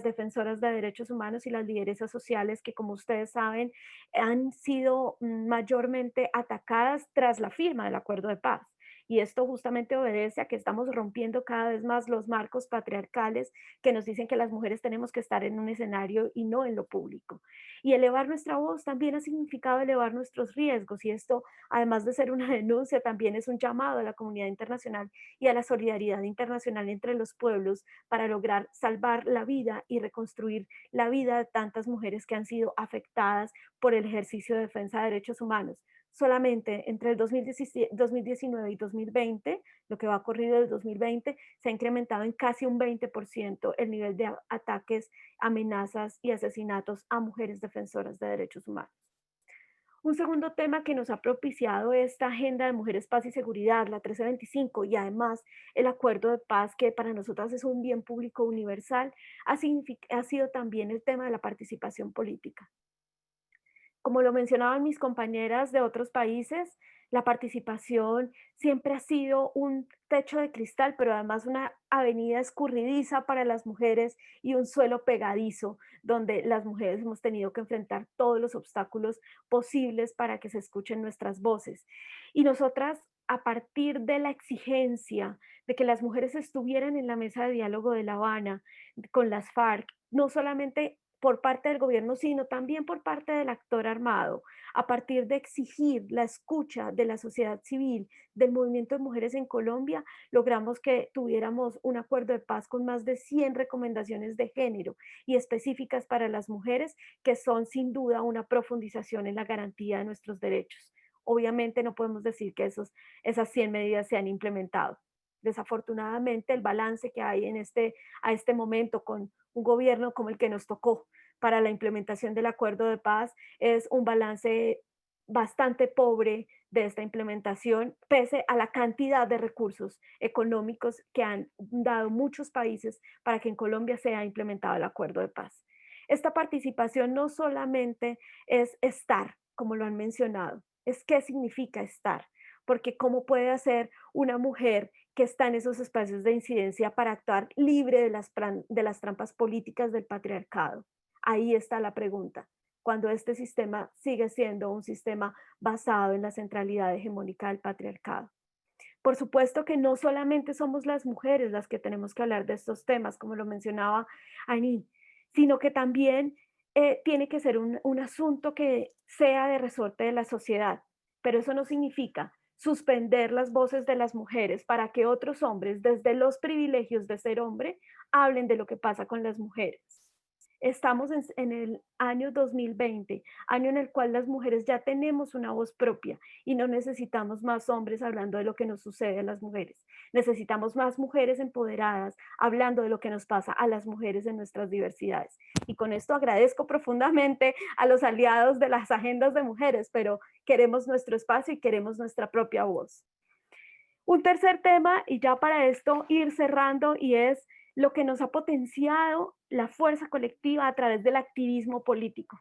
defensoras de derechos humanos y las lideresas sociales que, como ustedes saben, han sido mayormente atacadas tras la firma del acuerdo de paz. Y esto justamente obedece a que estamos rompiendo cada vez más los marcos patriarcales que nos dicen que las mujeres tenemos que estar en un escenario y no en lo público. Y elevar nuestra voz también ha significado elevar nuestros riesgos y esto, además de ser una denuncia, también es un llamado a la comunidad internacional y a la solidaridad internacional entre los pueblos para lograr salvar la vida y reconstruir la vida de tantas mujeres que han sido afectadas por el ejercicio de defensa de derechos humanos. Solamente entre el 2019 y 2020, lo que va corrido del 2020, se ha incrementado en casi un 20% el nivel de ataques, amenazas y asesinatos a mujeres defensoras de derechos humanos. Un segundo tema que nos ha propiciado esta Agenda de Mujeres, Paz y Seguridad, la 1325, y además el Acuerdo de Paz, que para nosotras es un bien público universal, ha sido también el tema de la participación política. Como lo mencionaban mis compañeras de otros países, la participación siempre ha sido un techo de cristal, pero además una avenida escurridiza para las mujeres y un suelo pegadizo, donde las mujeres hemos tenido que enfrentar todos los obstáculos posibles para que se escuchen nuestras voces. Y nosotras, a partir de la exigencia de que las mujeres estuvieran en la mesa de diálogo de La Habana con las FARC, no solamente por parte del gobierno, sino también por parte del actor armado, a partir de exigir la escucha de la sociedad civil, del movimiento de mujeres en Colombia, logramos que tuviéramos un acuerdo de paz con más de 100 recomendaciones de género y específicas para las mujeres, que son sin duda una profundización en la garantía de nuestros derechos. Obviamente no podemos decir que esas 100 medidas se han implementado. Desafortunadamente, el balance que hay a este momento con un gobierno como el que nos tocó para la implementación del acuerdo de paz es un balance bastante pobre de esta implementación, pese a la cantidad de recursos económicos que han dado muchos países para que en Colombia sea implementado el acuerdo de paz. Esta participación no solamente es estar, como lo han mencionado, es qué significa estar, porque cómo puede hacer una mujer que está en esos espacios de incidencia para actuar libre de las trampas políticas del patriarcado. Ahí está la pregunta. Cuando este sistema sigue siendo un sistema basado en la centralidad hegemónica del patriarcado. Por supuesto que no solamente somos las mujeres las que tenemos que hablar de estos temas, como lo mencionaba Ani, sino que también tiene que ser un asunto que sea de resorte de la sociedad. Pero eso no significa suspender las voces de las mujeres para que otros hombres, desde los privilegios de ser hombre, hablen de lo que pasa con las mujeres. Estamos en el año 2020, año en el cual las mujeres ya tenemos una voz propia y no necesitamos más hombres hablando de lo que nos sucede a las mujeres. Necesitamos más mujeres empoderadas hablando de lo que nos pasa a las mujeres en nuestras diversidades. Y con esto agradezco profundamente a los aliados de las agendas de mujeres, pero queremos nuestro espacio y queremos nuestra propia voz. Un tercer tema, y ya para esto ir cerrando, y es lo que nos ha potenciado la fuerza colectiva a través del activismo político.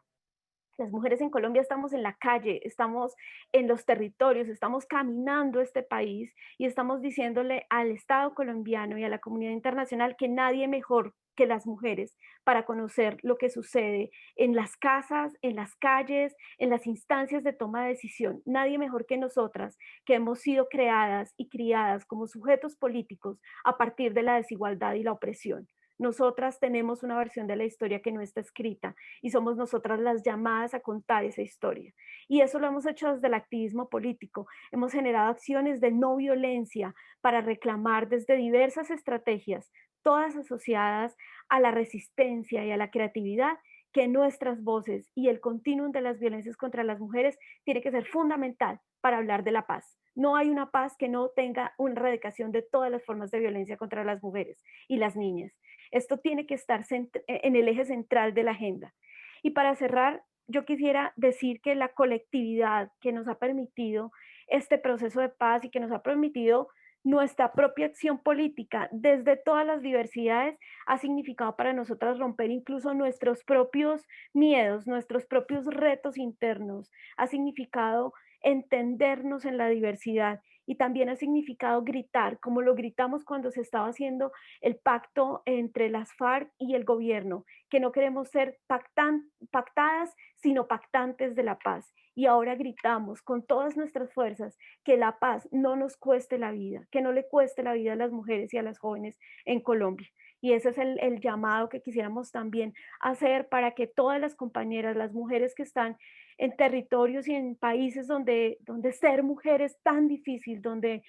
Las mujeres en Colombia estamos en la calle, estamos en los territorios, estamos caminando este país y estamos diciéndole al Estado colombiano y a la comunidad internacional que nadie mejor que las mujeres para conocer lo que sucede en las casas, en las calles, en las instancias de toma de decisión. Nadie mejor que nosotras, que hemos sido creadas y criadas como sujetos políticos a partir de la desigualdad y la opresión. Nosotras tenemos una versión de la historia que no está escrita y somos nosotras las llamadas a contar esa historia. Y eso lo hemos hecho desde el activismo político. Hemos generado acciones de no violencia para reclamar desde diversas estrategias, todas asociadas a la resistencia y a la creatividad, que nuestras voces y el continuum de las violencias contra las mujeres tiene que ser fundamental para hablar de la paz. No hay una paz que no tenga una erradicación de todas las formas de violencia contra las mujeres y las niñas. Esto tiene que estar en el eje central de la agenda. Y para cerrar, yo quisiera decir que la colectividad que nos ha permitido este proceso de paz y que nos ha permitido nuestra propia acción política desde todas las diversidades ha significado para nosotras romper incluso nuestros propios miedos, nuestros propios retos internos, ha significado entendernos en la diversidad y también ha significado gritar, como lo gritamos cuando se estaba haciendo el pacto entre las FARC y el gobierno, que no queremos ser pactadas, sino pactantes de la paz. Y ahora gritamos con todas nuestras fuerzas que la paz no nos cueste la vida, que no le cueste la vida a las mujeres y a las jóvenes en Colombia. Y ese es el llamado que quisiéramos también hacer para que todas las compañeras, las mujeres que están en territorios y en países donde ser mujer es tan difícil, donde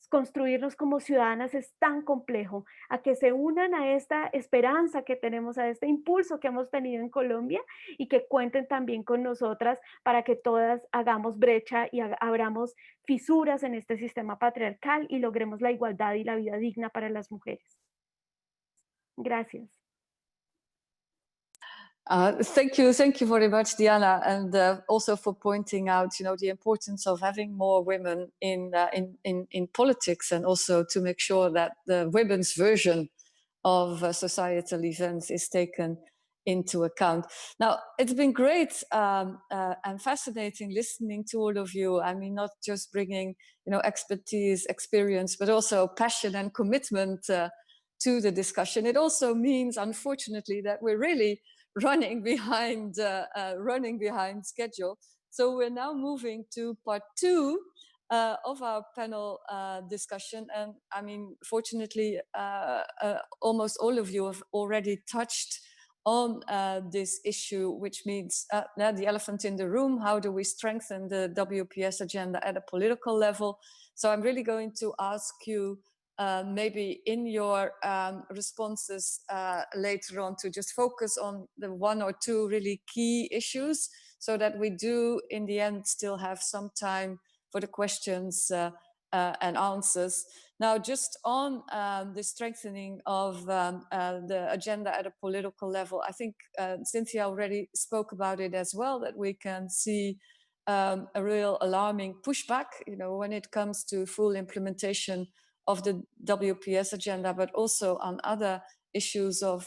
construirnos como ciudadanas es tan complejo, a que se unan a esta esperanza que tenemos, a este impulso que hemos tenido en Colombia y que cuenten también con nosotras para que todas hagamos brecha y abramos fisuras en este sistema patriarcal y logremos la igualdad y la vida digna para las mujeres. Gracias. Thank you very much, Diana, and also for pointing out, the importance of having more women in politics, and also to make sure that the women's version of societal events is taken into account. Now, it's been great and fascinating listening to all of you. I mean, not just bringing, expertise, experience, but also passion and commitment to the discussion. It also means, unfortunately, that we're really running behind schedule. So we're now moving to part 2 of our panel discussion. And I mean, fortunately, almost all of you have already touched on this issue, which means the elephant in the room. How do we strengthen the WPS agenda at a political level? So I'm really going to ask you maybe in your responses later on to just focus on the one or two really key issues, so that we do in the end still have some time for the questions and answers. Now, just on the strengthening of the agenda at a political level, I think Cynthia already spoke about it as well, that we can see a real alarming pushback, when it comes to full implementation of the WPS agenda, but also on other issues of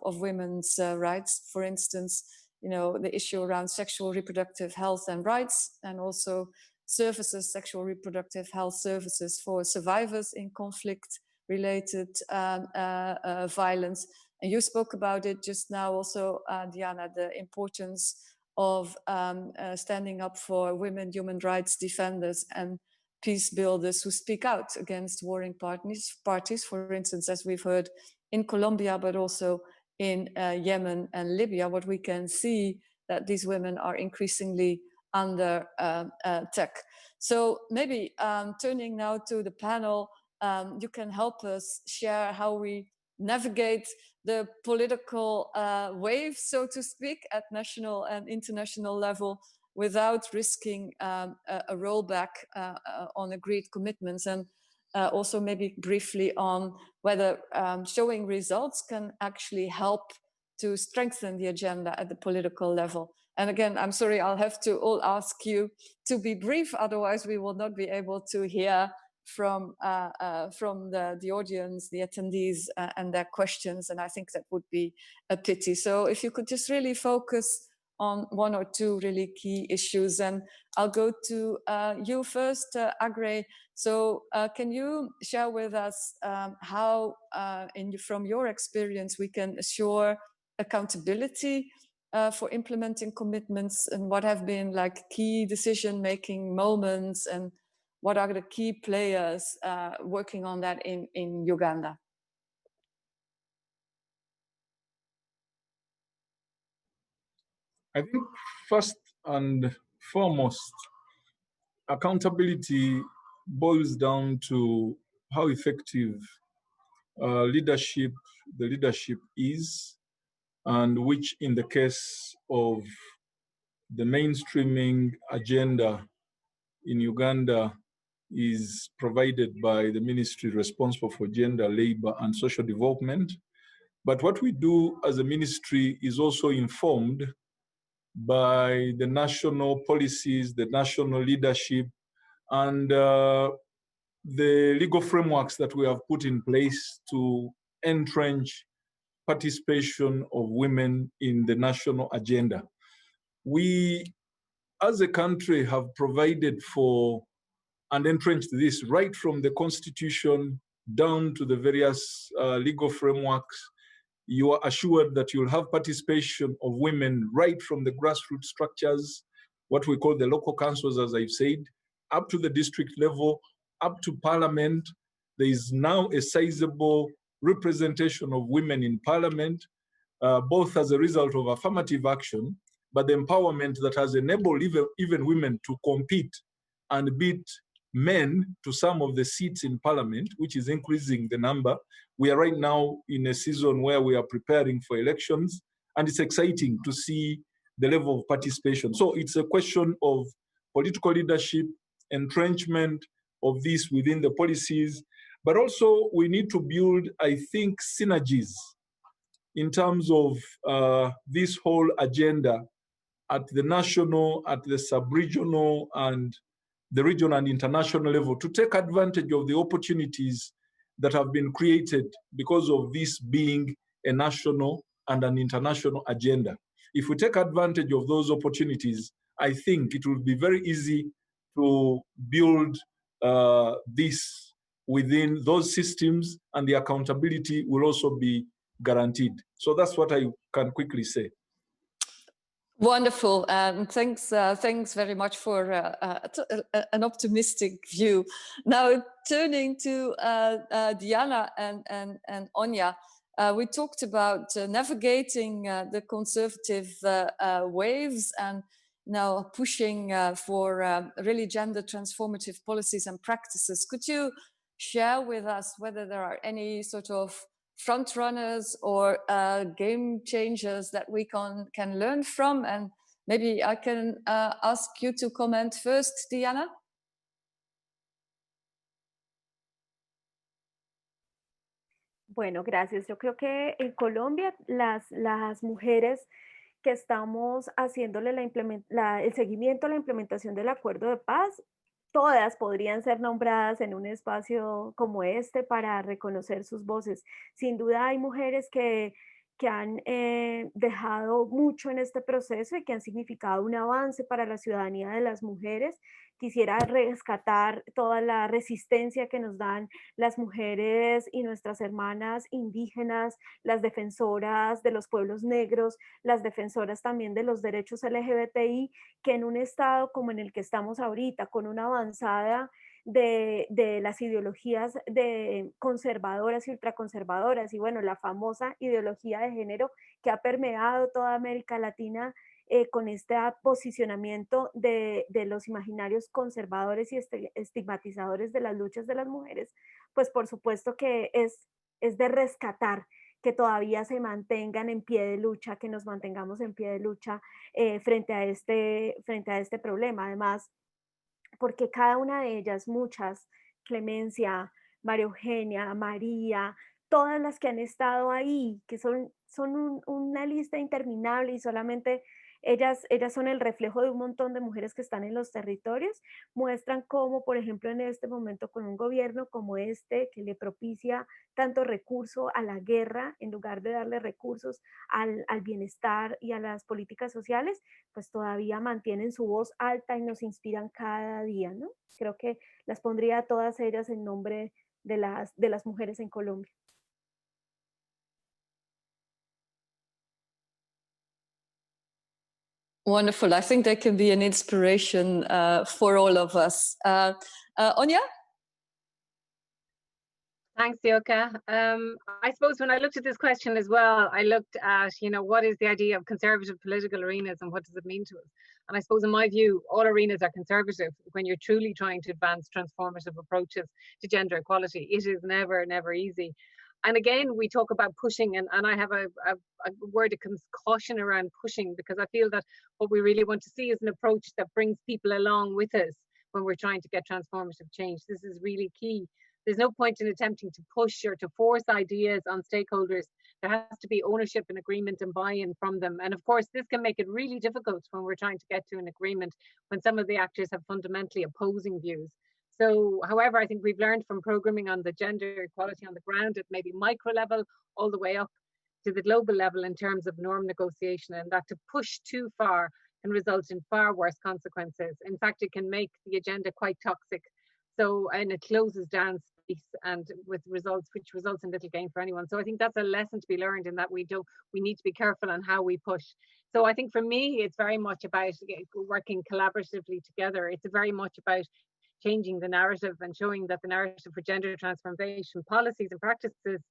women's rights. For instance, the issue around sexual reproductive health and rights, and also services, sexual reproductive health services for survivors in conflict-related violence. And you spoke about it just now also, Diana, the importance of standing up for women human rights defenders and peace builders who speak out against warring parties, for instance, as we've heard in Colombia, but also in Yemen and Libya. What we can see that these women are increasingly under attack. So maybe turning now to the panel, you can help us share how we navigate the political wave, so to speak, at national and international level, without risking a rollback on agreed commitments, and also maybe briefly on whether showing results can actually help to strengthen the agenda at the political level. And again, I'm sorry, I'll have to all ask you to be brief, otherwise we will not be able to hear from the audience, the attendees, and their questions, and I think that would be a pity. So if you could just really focus on one or two really key issues. And I'll go to you first, Agre. So can you share with us how, from your experience, we can assure accountability for implementing commitments, and what have been like key decision-making moments, and what are the key players working on that in Uganda? I think first and foremost, accountability boils down to how effective the leadership is, and which, in the case of the mainstreaming agenda in Uganda, is provided by the ministry responsible for gender, labor, and social development. But what we do as a ministry is also informed by the national policies, the national leadership, and the legal frameworks that we have put in place to entrench participation of women in the national agenda. We, as a country, have provided for and entrenched this right from the Constitution down to the various legal frameworks. You are assured that you'll have participation of women right from the grassroots structures, what we call the local councils, as I've said, up to the district level, up to parliament. There is now a sizable representation of women in parliament, both as a result of affirmative action, but the empowerment that has enabled even women to compete and beat men to some of the seats in parliament, which is increasing the number. We are right now in a season where we are preparing for elections, and it's exciting to see the level of participation. So it's a question of political leadership, entrenchment of this within the policies, but also we need to build, I think, synergies in terms of this whole agenda at the national, at the sub-regional, and the regional and international level, to take advantage of the opportunities that have been created because of this being a national and an international agenda. If we take advantage of those opportunities, I think it will be very easy to build this within those systems, and the accountability will also be guaranteed. So that's what I can quickly say. Wonderful, and thanks very much for an optimistic view. Now, turning to Diana and Onya, we talked about navigating the conservative waves and now pushing for really gender transformative policies and practices. Could you share with us whether there are any sort of front runners or game changers that we can learn from? And maybe I can ask you to comment first, Diana. Bueno, gracias. Yo creo que en Colombia las mujeres que estamos haciéndole el seguimiento a la implementación del acuerdo de paz, todas podrían ser nombradas en un espacio como este para reconocer sus voces. Sin duda hay mujeres que han dejado mucho en este proceso y que han significado un avance para la ciudadanía de las mujeres. Quisiera rescatar toda la resistencia que nos dan las mujeres y nuestras hermanas indígenas, las defensoras de los pueblos negros, las defensoras también de los derechos LGBTI, que en un estado como en el que estamos ahorita, con una avanzada de las ideologías de conservadoras y ultraconservadoras, y bueno, la famosa ideología de género que ha permeado toda América Latina, con este posicionamiento de los imaginarios conservadores y estigmatizadores de las luchas de las mujeres, pues por supuesto que es de rescatar que todavía se mantengan en pie de lucha, que nos mantengamos en pie de lucha frente a este problema. Además, porque cada una de ellas, muchas, Clemencia, María Eugenia, María, todas las que han estado ahí, que son una lista interminable y solamente ellas son el reflejo de un montón de mujeres que están en los territorios, muestran cómo, por ejemplo, en este momento con un gobierno como este, que le propicia tanto recurso a la guerra, en lugar de darle recursos al bienestar y a las políticas sociales, pues todavía mantienen su voz alta y nos inspiran cada día, ¿no? Creo que las pondría a todas ellas en nombre de las mujeres en Colombia. Wonderful. I think they can be an inspiration for all of us. Anya? Thanks, Joka. I suppose when I looked at this question as well, I looked at, what is the idea of conservative political arenas and what does it mean to us? And I suppose in my view, all arenas are conservative when you're truly trying to advance transformative approaches to gender equality. It is never, never easy. And again, we talk about pushing, and I have a word of caution around pushing, because I feel that what we really want to see is an approach that brings people along with us when we're trying to get transformative change. This is really key. There's no point in attempting to push or to force ideas on stakeholders. There has to be ownership and agreement and buy-in from them. And of course, this can make it really difficult when we're trying to get to an agreement when some of the actors have fundamentally opposing views. So, however, I think we've learned from programming on the gender equality on the ground at maybe micro level all the way up to the global level in terms of norm negotiation, and that to push too far can result in far worse consequences. In fact, it can make the agenda quite toxic. So, and it closes down space and which results in little gain for anyone. So I think that's a lesson to be learned, in that we need to be careful on how we push. So I think for me, it's very much about working collaboratively together. It's very much about changing the narrative and showing that the narrative for gender transformation policies and practices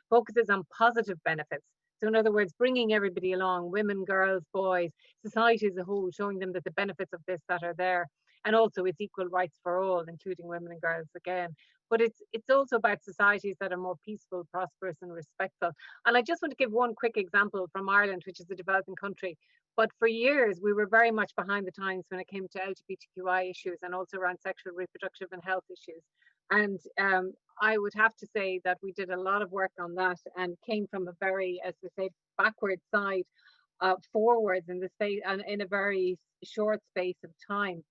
focuses on positive benefits. So in other words, bringing everybody along, women, girls, boys, society as a whole, showing them that the benefits of this that are there. And also it's equal rights for all, including women and girls again. But it's also about societies that are more peaceful, prosperous and respectful. And I just want to give one quick example from Ireland, which is a developing country. But for years, we were very much behind the times when it came to LGBTQI issues and also around sexual, reproductive and health issues. And I would have to say that we did a lot of work on that and came from a very, as we say, backward side forwards in the space and in a very short space of time.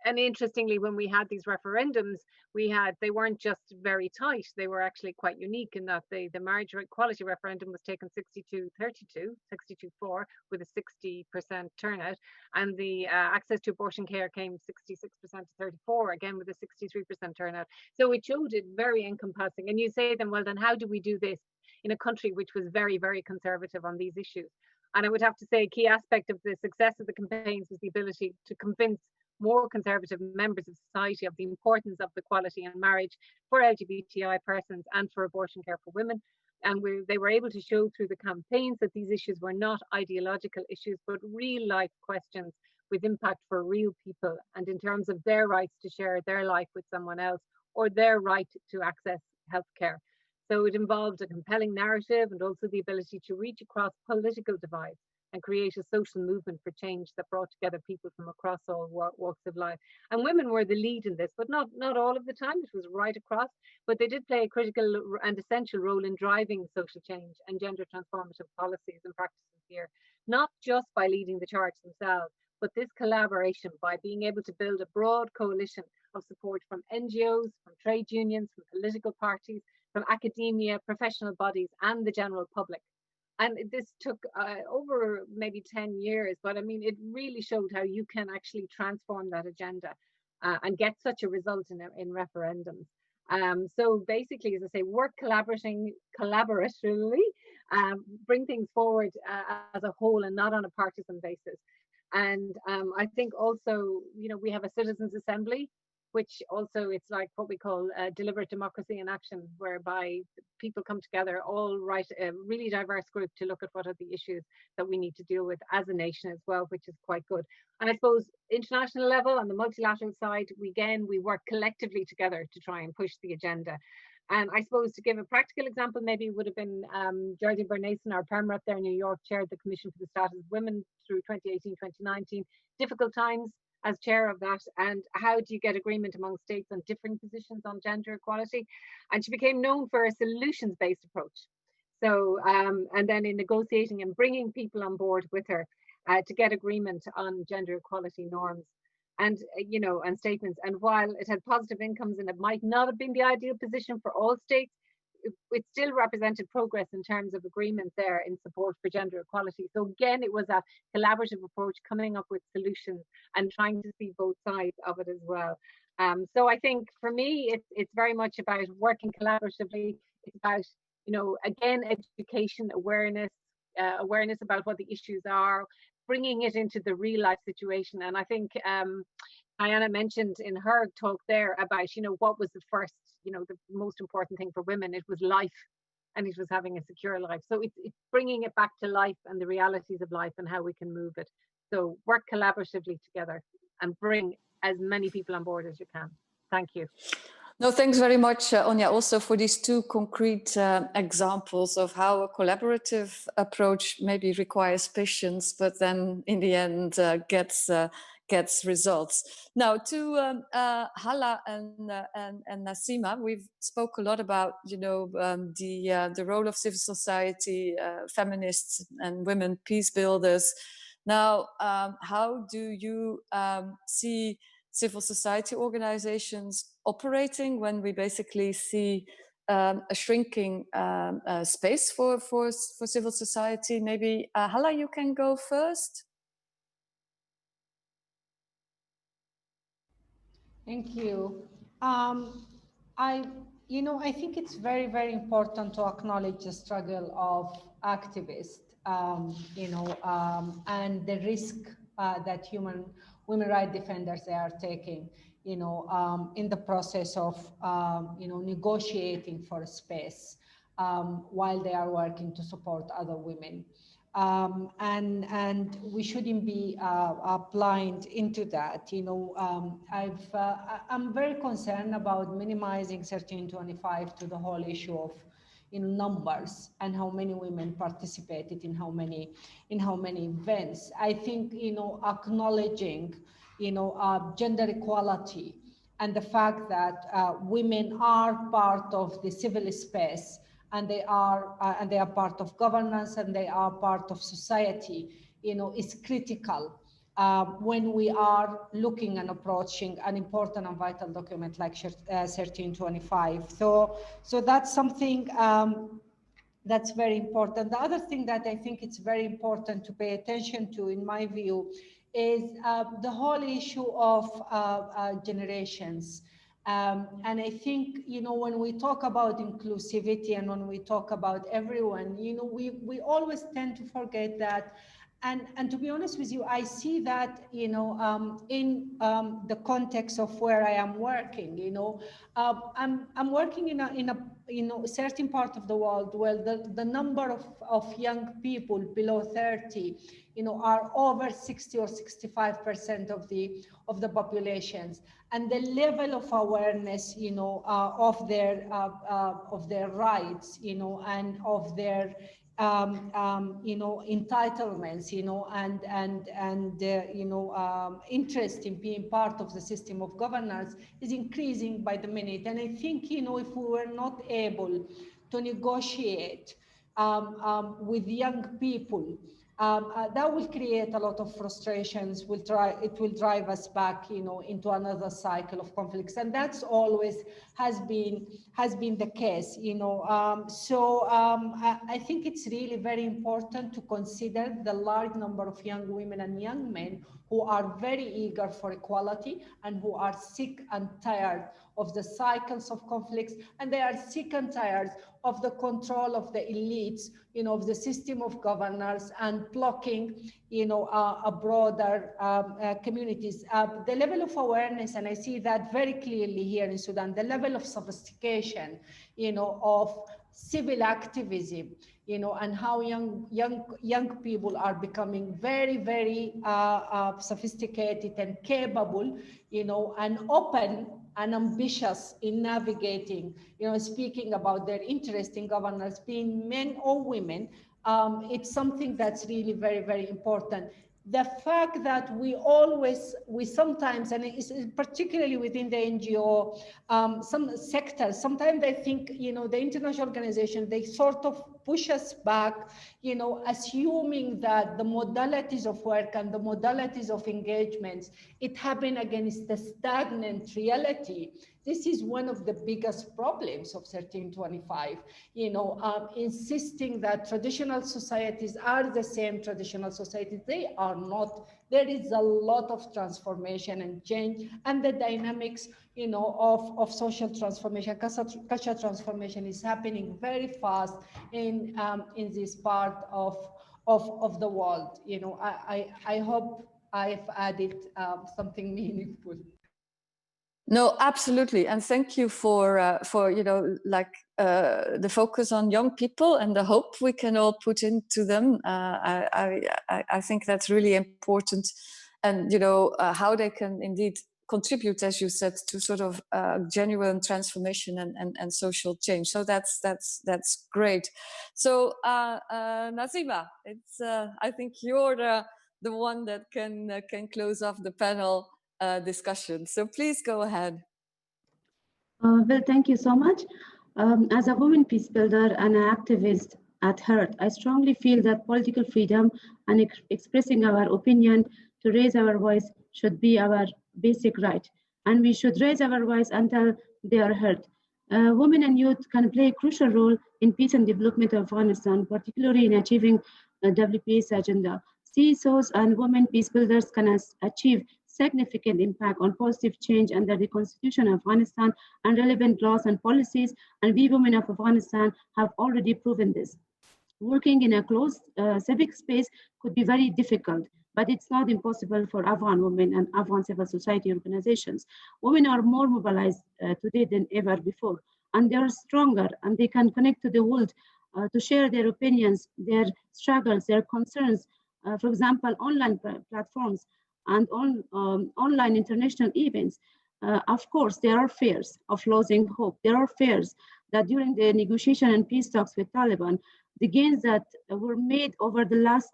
And interestingly, when we had these referendums, they weren't just very tight. They were actually quite unique in that the marriage equality referendum was taken 62-4 with a 60% turnout, and the access to abortion care came 66% to 34, again with a 63% turnout. So it showed it very encompassing. And you say then, well, then how do we do this in a country which was very, very conservative on these issues? And I would have to say a key aspect of the success of the campaigns was the ability to convince more conservative members of society of the importance of equality in marriage for LGBTI persons and for abortion care for women. And they were able to show through the campaigns that these issues were not ideological issues, but real life questions with impact for real people, and in terms of their rights to share their life with someone else or their right to access healthcare. So it involved a compelling narrative and also the ability to reach across political divides and create a social movement for change that brought together people from across all walks of life. And women were the lead in this, but not all of the time. It was right across, but they did play a critical and essential role in driving social change and gender transformative policies and practices here, not just by leading the charge themselves, but this collaboration by being able to build a broad coalition of support from NGOs, from trade unions, from political parties, from academia, professional bodies, and the general public. And this took over maybe 10 years, but I mean, it really showed how you can actually transform that agenda and get such a result in referendums. So basically, as I say, work collaboratively, bring things forward as a whole and not on a partisan basis. And I think also, you know, we have a citizens' assembly, which also it's like what we call deliberate democracy in action, whereby people come together, all write a really diverse group to look at what are the issues that we need to deal with as a nation as well, which is quite good. And I suppose international level, on the multilateral side, we work collectively together to try and push the agenda. And I suppose to give a practical example, maybe it would have been Geraldine Bernason, our Perm rep there in New York, chaired the Commission for the Status of Women through 2018-2019. Difficult times as chair of that, and how do you get agreement among states on differing positions on gender equality? And she became known for a solutions-based approach. So, and then in negotiating and bringing people on board with her to get agreement on gender equality norms. And you know, and statements. And while it had positive incomes and it might not have been the ideal position for all states, it still represented progress in terms of agreement there in support for gender equality. So again, it was a collaborative approach, coming up with solutions and trying to see both sides of it as well. So I think for me, it's very much about working collaboratively. It's about, you know, again, education, awareness about what the issues are, bringing it into the real life situation. And I think Diana mentioned in her talk there about, you know, what was the first, you know, the most important thing for women. It was life, and it was having a secure life. So it's bringing it back to life and the realities of life and how we can move it. So work collaboratively together and bring as many people on board as you can. Thank you. No, thanks very much, Anya, also for these two concrete examples of how a collaborative approach maybe requires patience, but then in the end gets results. Now, to Hala and Nasima, we've spoke a lot about, you know, the role of civil society, feminists and women peace builders. Now, how do you see civil society organizations operating when we basically see a shrinking space for civil society? Maybe Hala, you can go first. Thank you. I think it's very, very important to acknowledge the struggle of activists, and the risk that women rights defenders they are taking, in the process of, negotiating for a space while they are working to support other women. And we shouldn't be blind into that. I'm very concerned about minimizing 1325 to the whole issue of numbers and how many women participated in how many events. I think acknowledging gender equality and the fact that women are part of the civil space, and they are part of governance, and they are part of society, is critical when we are looking and approaching an important and vital document like 1325. So that's something that's very important. The other thing that I think it's very important to pay attention to, in my view, is the whole issue of generations. And I think, you know, when we talk about inclusivity and when we talk about everyone, you know, we always tend to forget that. And to be honest with you, I see that, you know, in the context of where I am working. You know, I'm working in a you know, certain part of the world where the number of young people below 30, you know, are over 60 or 65% of the populations, and the level of awareness, you know, of their rights, you know, and of their you know, entitlements, you know, and you know, interest in being part of the system of governance is increasing by the minute. And I think, you know, if we were not able to negotiate with young people, that will create a lot of frustrations. It will drive us back, you know, into another cycle of conflicts, and that's always has been the case, you know. I think it's really very important to consider the large number of young women and young men who are very eager for equality and who are sick and tired of the cycles of conflicts, and they are sick and tired of the control of the elites, you know, of the system of governance, and blocking, you know, a broader communities. The level of awareness, and I see that very clearly here in Sudan, the level of sophistication, you know, of civil activism, you know, and how young people are becoming very, very sophisticated and capable, you know, and open and ambitious in navigating, you know, speaking about their interest in governance, being men or women. It's something that's really very, very important. The fact that we sometimes, and it's particularly within the NGO, some sectors, sometimes I think, you know, the international organization, they sort of push us back, you know, assuming that the modalities of work and the modalities of engagements, it happen against the stagnant reality. This is one of the biggest problems of 1325, you know, insisting that traditional societies are the same traditional societies. They are not. There is a lot of transformation and change, and the dynamics, you know, of social transformation, cultural transformation is happening very fast in this part of the world. You know, I hope I've added something meaningful. No, absolutely, and thank you for you know, like the focus on young people and the hope we can all put into them. I think that's really important, and you know, how they can indeed contribute, as you said, to sort of genuine transformation and social change. So that's great. So Nazima, it's I think you're the one that can close off the panel discussion. So please go ahead. Well, thank you so much. As a woman peace builder and an activist at heart, I strongly feel that political freedom and expressing our opinion to raise our voice should be our basic right. And we should raise our voice until they are heard. Women and youth can play a crucial role in peace and development of Afghanistan, particularly in achieving the WPA's agenda. CSOs and women peace builders can achieve significant impact on positive change under the Constitution of Afghanistan and relevant laws and policies, and we women of Afghanistan have already proven this. Working in a closed civic space could be very difficult, but it's not impossible for Afghan women and Afghan civil society organizations. Women are more mobilized today than ever before, and they are stronger, and they can connect to the world to share their opinions, their struggles, their concerns. For example, online platforms and online international events. Of course, there are fears of losing hope. There are fears that during the negotiation and peace talks with Taliban, the gains that were made over the last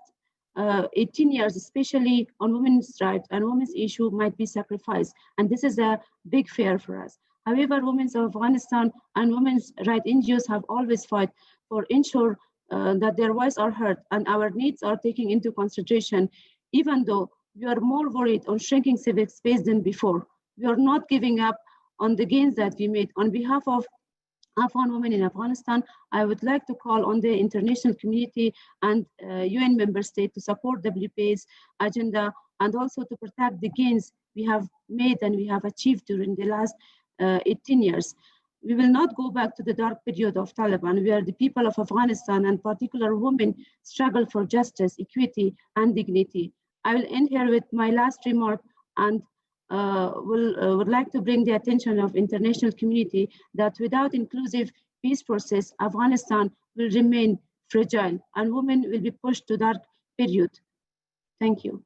18 years, especially on women's rights and women's issue, might be sacrificed. And this is a big fear for us. However, women of Afghanistan and women's rights NGOs have always fought for ensure that their voices are heard and our needs are taken into consideration, even though we are more worried on shrinking civic space than before. We are not giving up on the gains that we made. On behalf of Afghan women in Afghanistan, I would like to call on the international community and UN member states to support WPA's agenda and also to protect the gains we have made and we have achieved during the last 18 years. We will not go back to the dark period of Taliban, where the people of Afghanistan, and particular women, struggle for justice, equity, and dignity. I will end here with my last remark, and would like to bring the attention of international community that without inclusive peace process, Afghanistan will remain fragile, and women will be pushed to dark period. Thank you.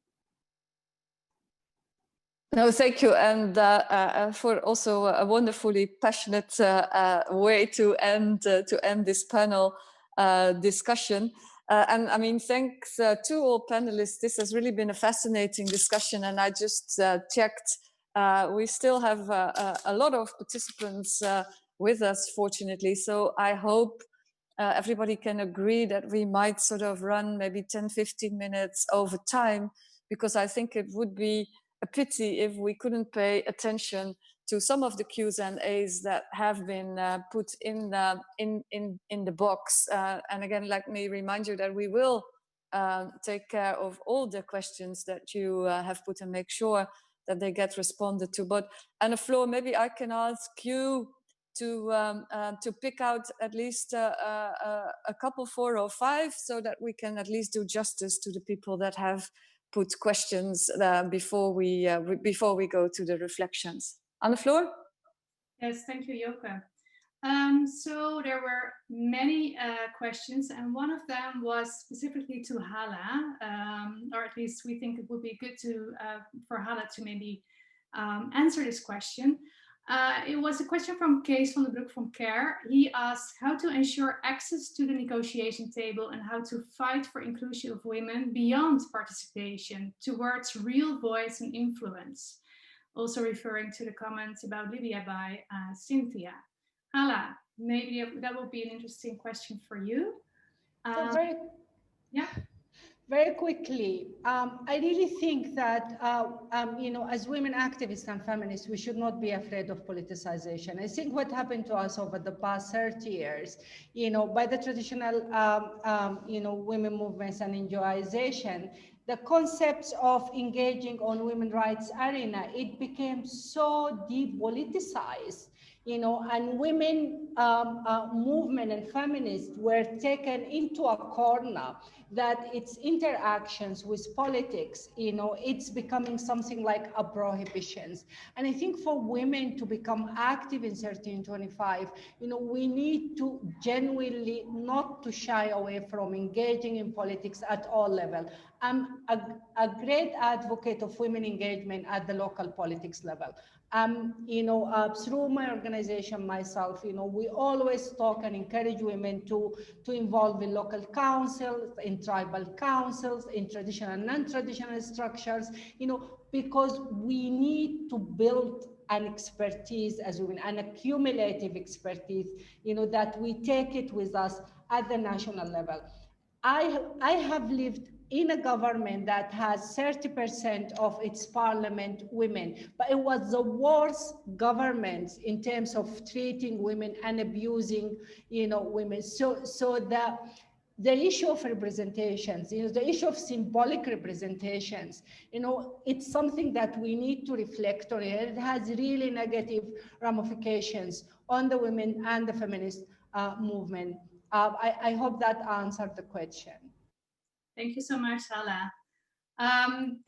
No, thank you, and for also a wonderfully passionate way to end this panel discussion. And I mean, thanks to all panelists. This has really been a fascinating discussion, and I just checked. We still have a lot of participants with us, fortunately. So I hope everybody can agree that we might sort of run maybe 10-15 minutes over time, because I think it would be a pity if we couldn't pay attention to some of the Q's and A's that have been put in the box. And again, let me remind you that we will take care of all the questions that you have put and make sure that they get responded to. But Anna Floor, maybe I can ask you to pick out at least a couple, 4 or 5, so that we can at least do justice to the people that have put questions before we go to the reflections. On the floor? Yes, thank you, Joke. So there were many questions, and one of them was specifically to Hala, or at least we think it would be good for Hala to maybe answer this question. It was a question from Kees van den Broek from CARE. He asked how to ensure access to the negotiation table and how to fight for inclusion of women beyond participation towards real voice and influence. Also referring to the comments about Libya by Cynthia. Hala, maybe that would be an interesting question for you. Very quickly, I really think that, as women activists and feminists, we should not be afraid of politicization. I think what happened to us over the past 30 years, by the traditional, women movements and NGOization, the concepts of engaging on women's rights arena, it became so depoliticized. And women movement and feminists were taken into a corner that its interactions with politics, it's becoming something like a prohibitions. And I think for women to become active in 1325, we need to genuinely not to shy away from engaging in politics at all levels. I'm a great advocate of women engagement at the local politics level. Through my organization myself, we always talk and encourage women to involve in local councils, in tribal councils, in traditional and non-traditional structures, because we need to build an expertise as women, an accumulative expertise, that we take it with us at the national level. I have lived in a government that has 30% of its parliament women, but it was the worst government in terms of treating women and abusing, women. So the issue of representations, the issue of symbolic representations, it's something that we need to reflect on. It has really negative ramifications on the women and the feminist movement. I hope that answered the question. Thank you so much, Hala.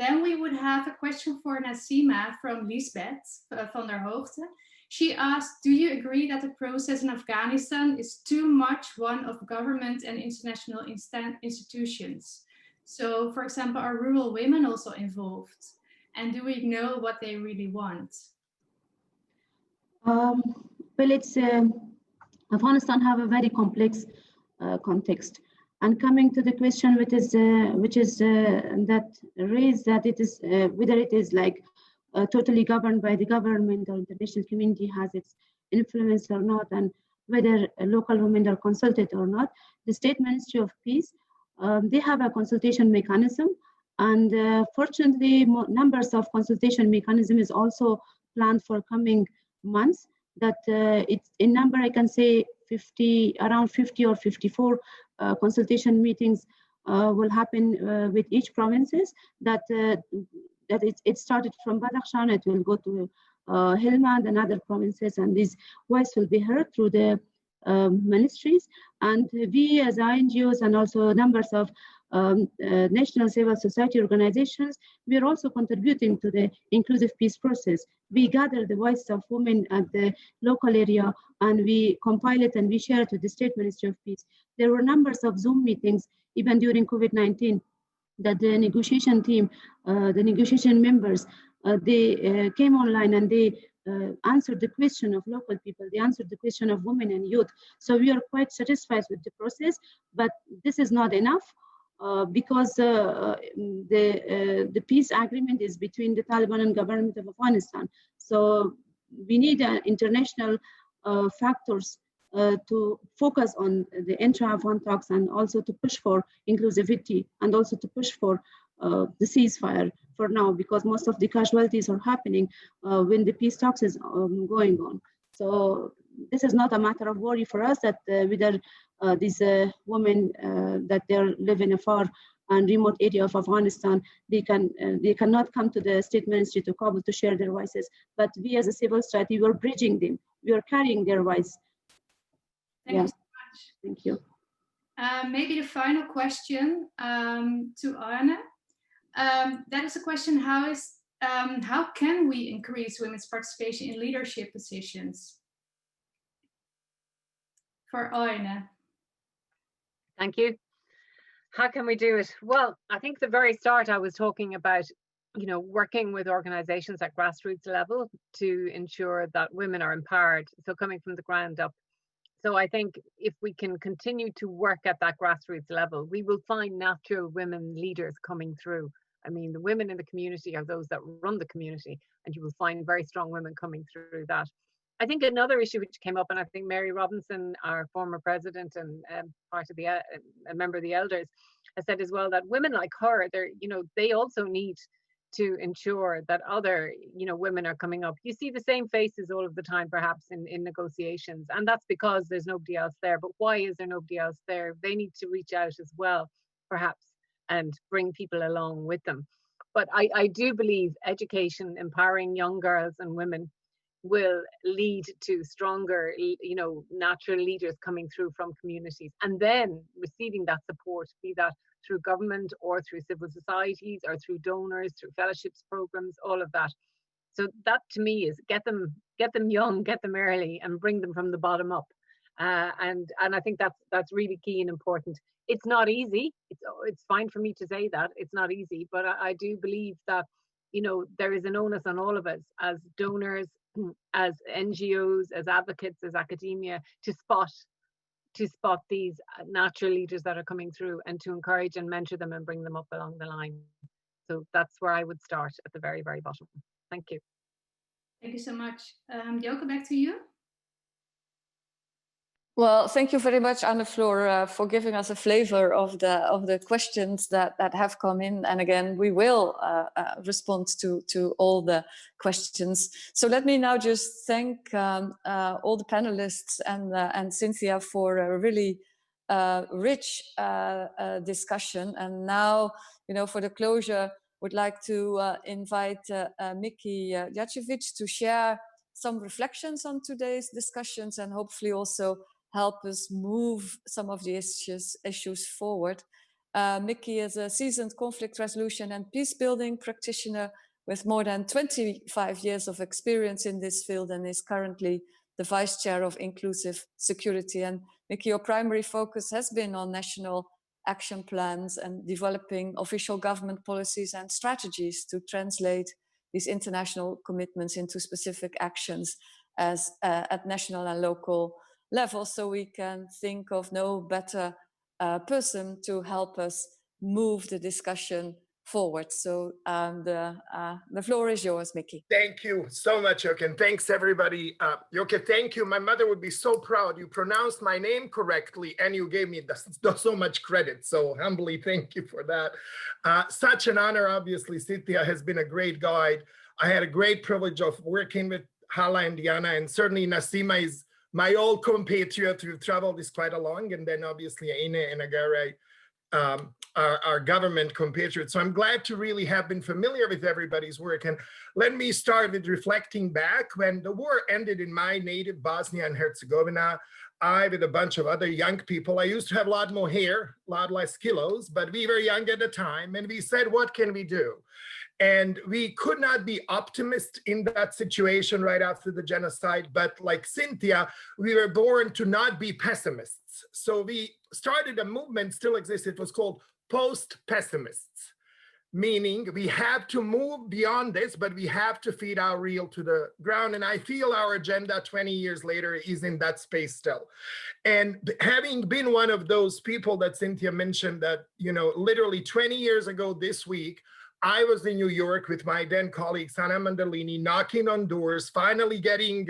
Then we would have a question for Nassima from Lisbeth van der Hoogte. She asked, do you agree that the process in Afghanistan is too much one of government and international institutions? So, for example, are rural women also involved? And do we know what they really want? Well, it's Afghanistan have a very complex context. And coming to the question, which is that raised that it is whether it is like totally governed by the government or international community has its influence or not, and whether local women are consulted or not. The State Ministry of Peace, they have a consultation mechanism, and fortunately, numbers of consultation mechanism is also planned for coming months. That it's in number, I can say around 50 or 54 consultation meetings will happen with each provinces. That it started from Badakhshan, it will go to Helmand and other provinces, and this voice will be heard through the ministries. And we as NGOs and also numbers of national civil society organizations, we are also contributing to the inclusive peace process. We gather the voices of women at the local area and we compile it and we share it with the State Ministry of Peace. There were numbers of Zoom meetings, even during COVID-19, that the negotiation team, the negotiation members, they came online and they answered the question of local people, they answered the question of women and youth. So we are quite satisfied with the process, but this is not enough. Because the peace agreement is between the Taliban and government of Afghanistan. So we need international factors to focus on the intra-Afghan talks and also to push for inclusivity and also to push for the ceasefire for now, because most of the casualties are happening when the peace talks is going on. So this is not a matter of worry for us that whether these women that they live in a far and remote area of Afghanistan, they cannot come to the State Ministry to Kabul to share their voices. But we as a civil society, we are bridging them. We are carrying their voice. Thank you so much. Thank you. Maybe the final question to Arne. That is a question: how can we increase women's participation in leadership positions? For Arne. Thank you. How can we do it? Well, I think the very start I was talking about, working with organizations at grassroots level to ensure that women are empowered. So coming from the ground up. So I think if we can continue to work at that grassroots level, we will find natural women leaders coming through. I mean, the women in the community are those that run the community, and you will find very strong women coming through that. I think another issue which came up, and I think Mary Robinson, our former president and part of a member of the elders, has said as well that women like her, they also need to ensure that other, women are coming up. You see the same faces all of the time, perhaps in negotiations, and that's because there's nobody else there. But why is there nobody else there? They need to reach out as well, perhaps, and bring people along with them. But I do believe education, empowering young girls and women, will lead to stronger, natural leaders coming through from communities, and then receiving that support, be that through government or through civil societies or through donors, through fellowships programs, all of that. So that to me is get them young, get them early, and bring them from the bottom up. And I think that's really key and important. It's not easy. It's fine for me to say that it's not easy, but I do believe that there is an onus on all of us as donors, as NGOs, as advocates, as academia, to spot these natural leaders that are coming through and to encourage and mentor them and bring them up along the line. So that's where I would start, at the very, very bottom. Thank you. Thank you so much. Joke, back to you. Well, thank you very much, Anne Floor, for giving us a flavor of the questions that have come in. And again, we will respond to all the questions. So let me now just thank all the panelists and Cynthia for a really rich discussion. And now, for the closure, would like to invite Miki Jacevic to share some reflections on today's discussions and hopefully also help us move some of the issues forward. Miki is a seasoned conflict resolution and peace building practitioner with more than 25 years of experience in this field and is currently the Vice Chair of Inclusive Security. And Miki, your primary focus has been on national action plans and developing official government policies and strategies to translate these international commitments into specific actions at national and local level, so we can think of no better person to help us move the discussion forward. So the floor is yours, Miki. Thank you so much, Joke, and thanks everybody. Joke, thank you. My mother would be so proud. You pronounced my name correctly and you gave me so much credit. So humbly, thank you for that. Such an honor. Obviously, Cynthia has been a great guide. I had a great privilege of working with Hala and Diana, and certainly Nasima is my old compatriot. We've traveled this quite a long, and then obviously Aine and Agare. our government compatriots. So I'm glad to really have been familiar with everybody's work. And let me start with reflecting back. When the war ended in my native Bosnia and Herzegovina, I, with a bunch of other young people, I used to have a lot more hair, a lot less kilos, but we were young at the time. And we said, what can we do? And we could not be optimists in that situation right after the genocide. But like Cynthia, we were born to not be pessimists. So we started a movement, still exists. It was called post-pessimists, meaning we have to move beyond this, but we have to feed our real to the ground. And I feel our agenda 20 years later is in that space still. And having been one of those people that Cynthia mentioned that, you know, literally 20 years ago this week, I was in New York with my then colleague, Sana Mandalini, knocking on doors, finally getting,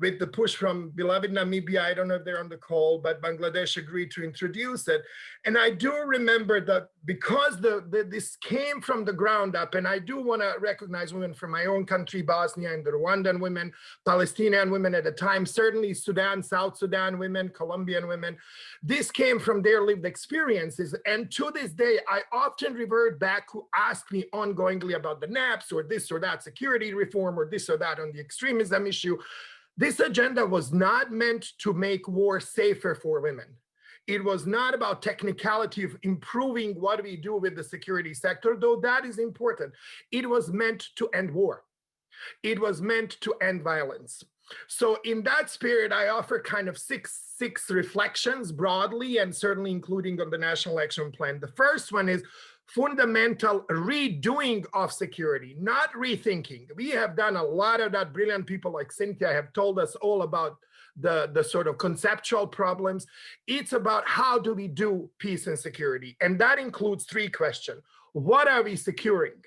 with the push from beloved Namibia, I don't know if they're on the call, but Bangladesh agreed to introduce it. And I do remember that because this came from the ground up, and I do want to recognize women from my own country, Bosnia, and the Rwandan women, Palestinian women at the time, certainly Sudan, South Sudan women, Colombian women. This came from their lived experiences. And to this day, I often revert back who ask me ongoingly about the NAPS or this or that security reform or this or that on the extremism issue. This agenda was not meant to make war safer for women. It was not about technicality of improving what we do with the security sector, though that is important. It was meant to end war. It was meant to end violence. So in that spirit, I offer kind of six reflections broadly, and certainly including on the National Action Plan. The first one is fundamental redoing of security, not rethinking. We have done a lot of that. Brilliant people like Cynthia have told us all about the sort of conceptual problems. It's about how do we do peace and security? And that includes three questions. What are we securing?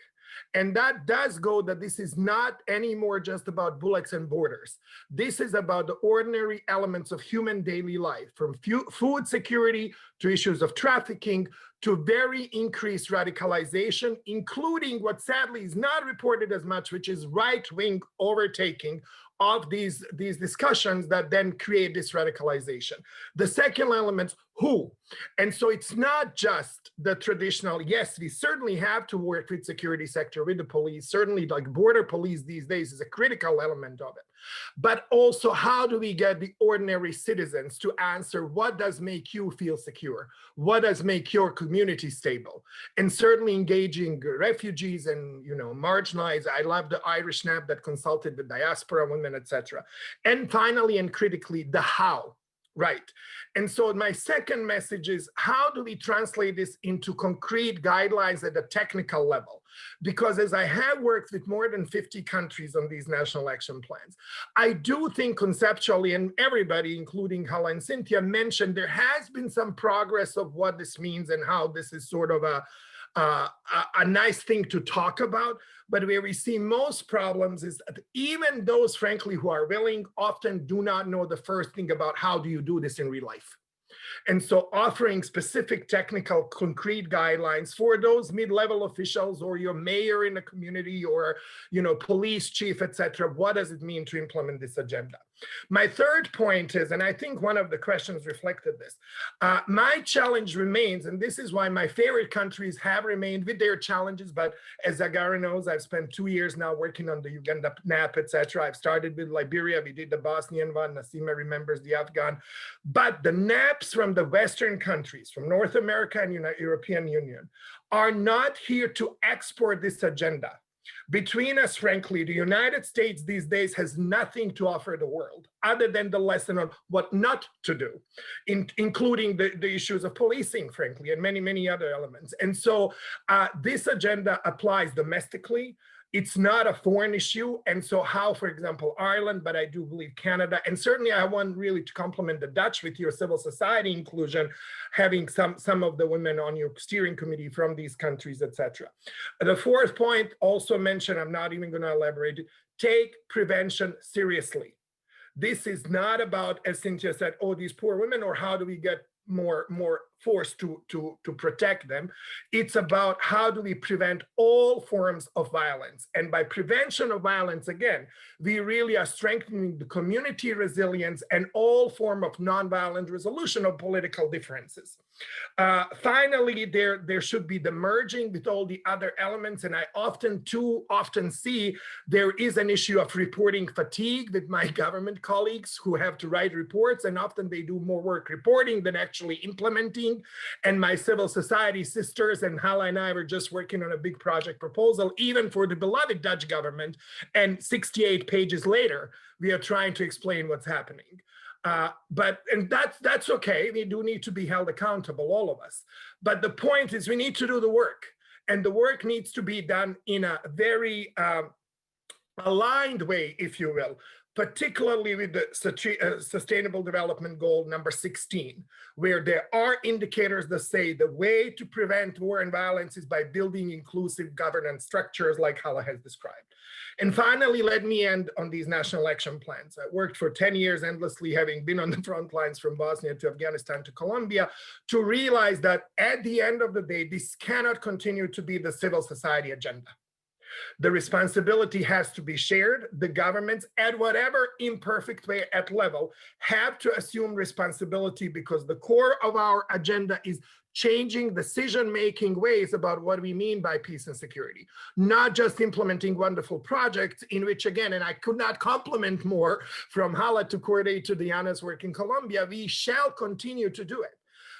And that does go that this is not anymore just about bullets and borders. This is about the ordinary elements of human daily life, from food security to issues of trafficking to very increased radicalization, including what sadly is not reported as much, which is right-wing overtaking of these discussions that then create this radicalization. The second element, who? And so it's not just the traditional, yes, we certainly have to work with security sector, with the police, certainly like border police these days is a critical element of it. But also, how do we get the ordinary citizens to answer what does make you feel secure? What does make your community stable? And certainly engaging refugees and, you know, marginalized. I love the Irish NAP that consulted with diaspora women, etc. And finally, and critically, the how. Right. And so my second message is, how do we translate this into concrete guidelines at a technical level? Because as I have worked with more than 50 countries on these national action plans, I do think conceptually, and everybody, including Hala and Cynthia, mentioned there has been some progress of what this means and how this is sort of a nice thing to talk about. But where we see most problems is that even those, frankly, who are willing often do not know the first thing about how do you do this in real life. And so offering specific technical concrete guidelines for those mid-level officials or your mayor in a community or, you know, police chief, et cetera, what does it mean to implement this agenda? My third point is, and I think one of the questions reflected this, my challenge remains, and this is why my favorite countries have remained with their challenges, but as Zagara knows, I've spent 2 years now working on the Uganda NAP, et cetera. I've started with Liberia, we did the Bosnian one, Nasima remembers the Afghan, but the NAPs from the Western countries, from North America and European Union, are not here to export this agenda. Between us, frankly, the United States these days has nothing to offer the world other than the lesson on what not to do, including the issues of policing, frankly, and many, many other elements. And so this agenda applies domestically. It's not a foreign issue. And so how, for example, Ireland, but I do believe Canada, and certainly I want really to compliment the Dutch with your civil society inclusion, having some of the women on your steering committee from these countries, et cetera. The fourth point also mentioned, I'm not even going to elaborate, take prevention seriously. This is not about, as Cynthia said, oh, these poor women, or how do we get more force to protect them. It's about how do we prevent all forms of violence. And by prevention of violence, again, we really are strengthening the community resilience and all form of nonviolent resolution of political differences. Finally, there should be the merging with all the other elements. And I too often see there is an issue of reporting fatigue with my government colleagues who have to write reports, and often they do more work reporting than actually implementing. And my civil society sisters and Hala and I were just working on a big project proposal, even for the beloved Dutch government. And 68 pages later, we are trying to explain what's happening. And that's okay. We do need to be held accountable, all of us. But the point is we need to do the work, and the work needs to be done in a very aligned way, if you will, particularly with the Sustainable Development Goal number 16, where there are indicators that say the way to prevent war and violence is by building inclusive governance structures like Hala has described. And finally, let me end on these national action plans. I worked for 10 years endlessly, having been on the front lines from Bosnia to Afghanistan to Colombia, to realize that at the end of the day, this cannot continue to be the civil society agenda. The responsibility has to be shared. The governments, at whatever imperfect way at level, have to assume responsibility, because the core of our agenda is changing decision-making ways about what we mean by peace and security, not just implementing wonderful projects in which, again, and I could not compliment more, from Hala to Corday to Diana's work in Colombia, we shall continue to do it.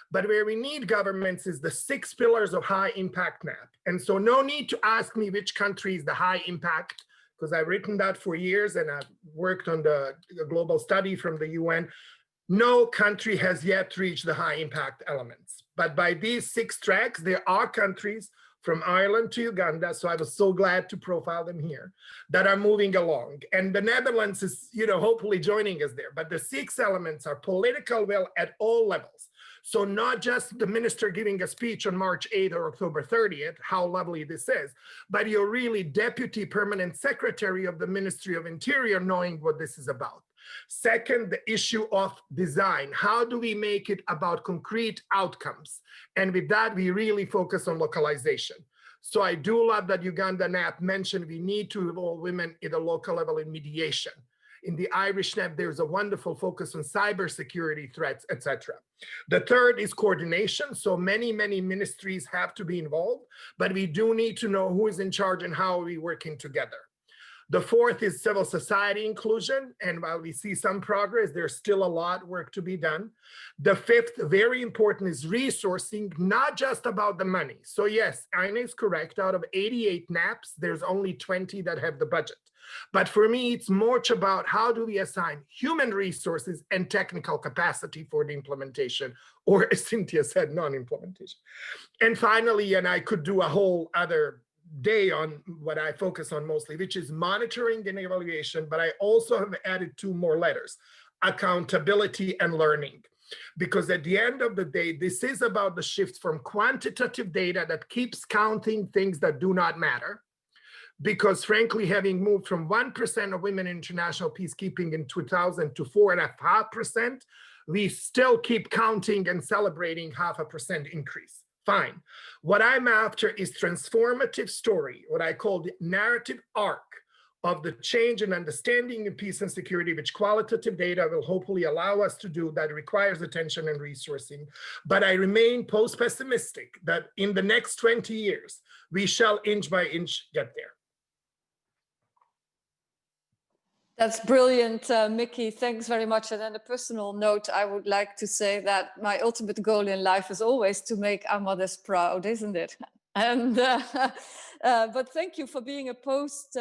But where we need governments is the 6 pillars of high impact map. And so no need to ask me which country is the high impact, because I've written that for years and I've worked on the global study from the UN. No country has yet reached the high impact elements. But by these 6 tracks, there are countries from Ireland to Uganda, so I was so glad to profile them here, that are moving along. And the Netherlands is, hopefully joining us there. But the 6 elements are political will at all levels. So not just the minister giving a speech on March 8th or October 30th, how lovely this is, but you're really deputy permanent secretary of the Ministry of Interior knowing what this is about. Second, the issue of design. How do we make it about concrete outcomes? And with that, we really focus on localization. So I do love that Uganda NAP mentioned we need to involve women at the local level in mediation. In the Irish NAP, there's a wonderful focus on cybersecurity threats, etc. The third is coordination. So many ministries have to be involved, but we do need to know who is in charge and how are we working together. The fourth is civil society inclusion. And while we see some progress, there's still a lot of work to be done. The fifth, very important, is resourcing, not just about the money. So yes, Aina is correct. Out of 88 NAPs, there's only 20 that have the budget. But for me, it's much about how do we assign human resources and technical capacity for the implementation, or as Cynthia said, non-implementation. And finally, and I could do a whole other day on what I focus on mostly, which is monitoring and evaluation, but I also have added 2 more letters, accountability and learning. Because at the end of the day, this is about the shift from quantitative data that keeps counting things that do not matter. Because frankly, having moved from 1% of women in international peacekeeping in 2000 to 4.5%, we still keep counting and celebrating 0.5% increase. Fine. What I'm after is transformative story, what I call the narrative arc of the change in understanding in peace and security, which qualitative data will hopefully allow us to do, that requires attention and resourcing. But I remain post-pessimistic that in the next 20 years, we shall inch by inch get there. That's brilliant, Mickey. Thanks very much. And on a personal note, I would like to say that my ultimate goal in life is always to make our mothers proud, isn't it? And but thank you for being a post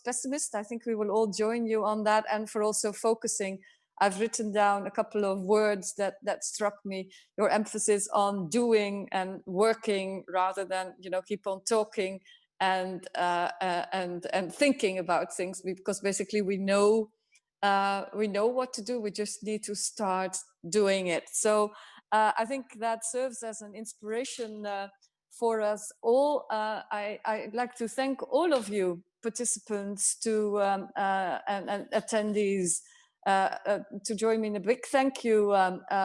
pessimist. I think we will all join you on that, and for also focusing. I've written down a couple of words that struck me. Your emphasis on doing and working rather than keep on talking. And thinking about things, because basically we know what to do. We just need to start doing it. So I think that serves as an inspiration for us all. I'd like to thank all of you participants and attendees to join me in a big thank you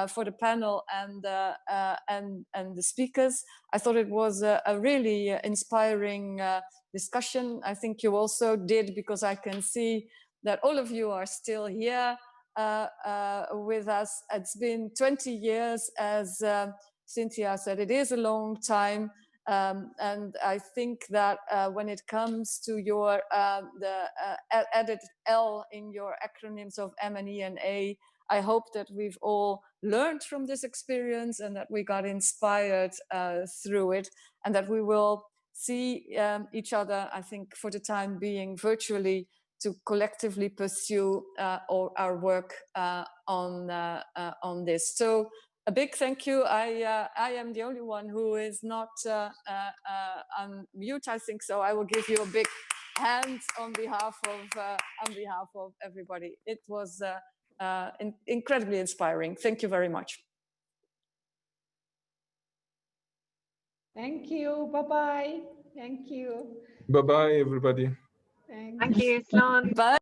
for the panel and the speakers. I thought it was a really inspiring discussion. I think you also did, because I can see that all of you are still here with us. It's been 20 years, as Cynthia said. It is a long time. And I think that when it comes to your the added L in your acronyms of M and E and A, I hope that we've all learned from this experience and that we got inspired through it, and that we will see each other, I think, for the time being virtually, to collectively pursue our work on this. So a big thank you. I am the only one who is not on mute, I think, so I will give you a big hand on behalf of everybody. It was incredibly inspiring. Thank you very much. Thank you. Bye-bye. Thank you. Bye-bye, everybody. Thank you, Slán. Bye.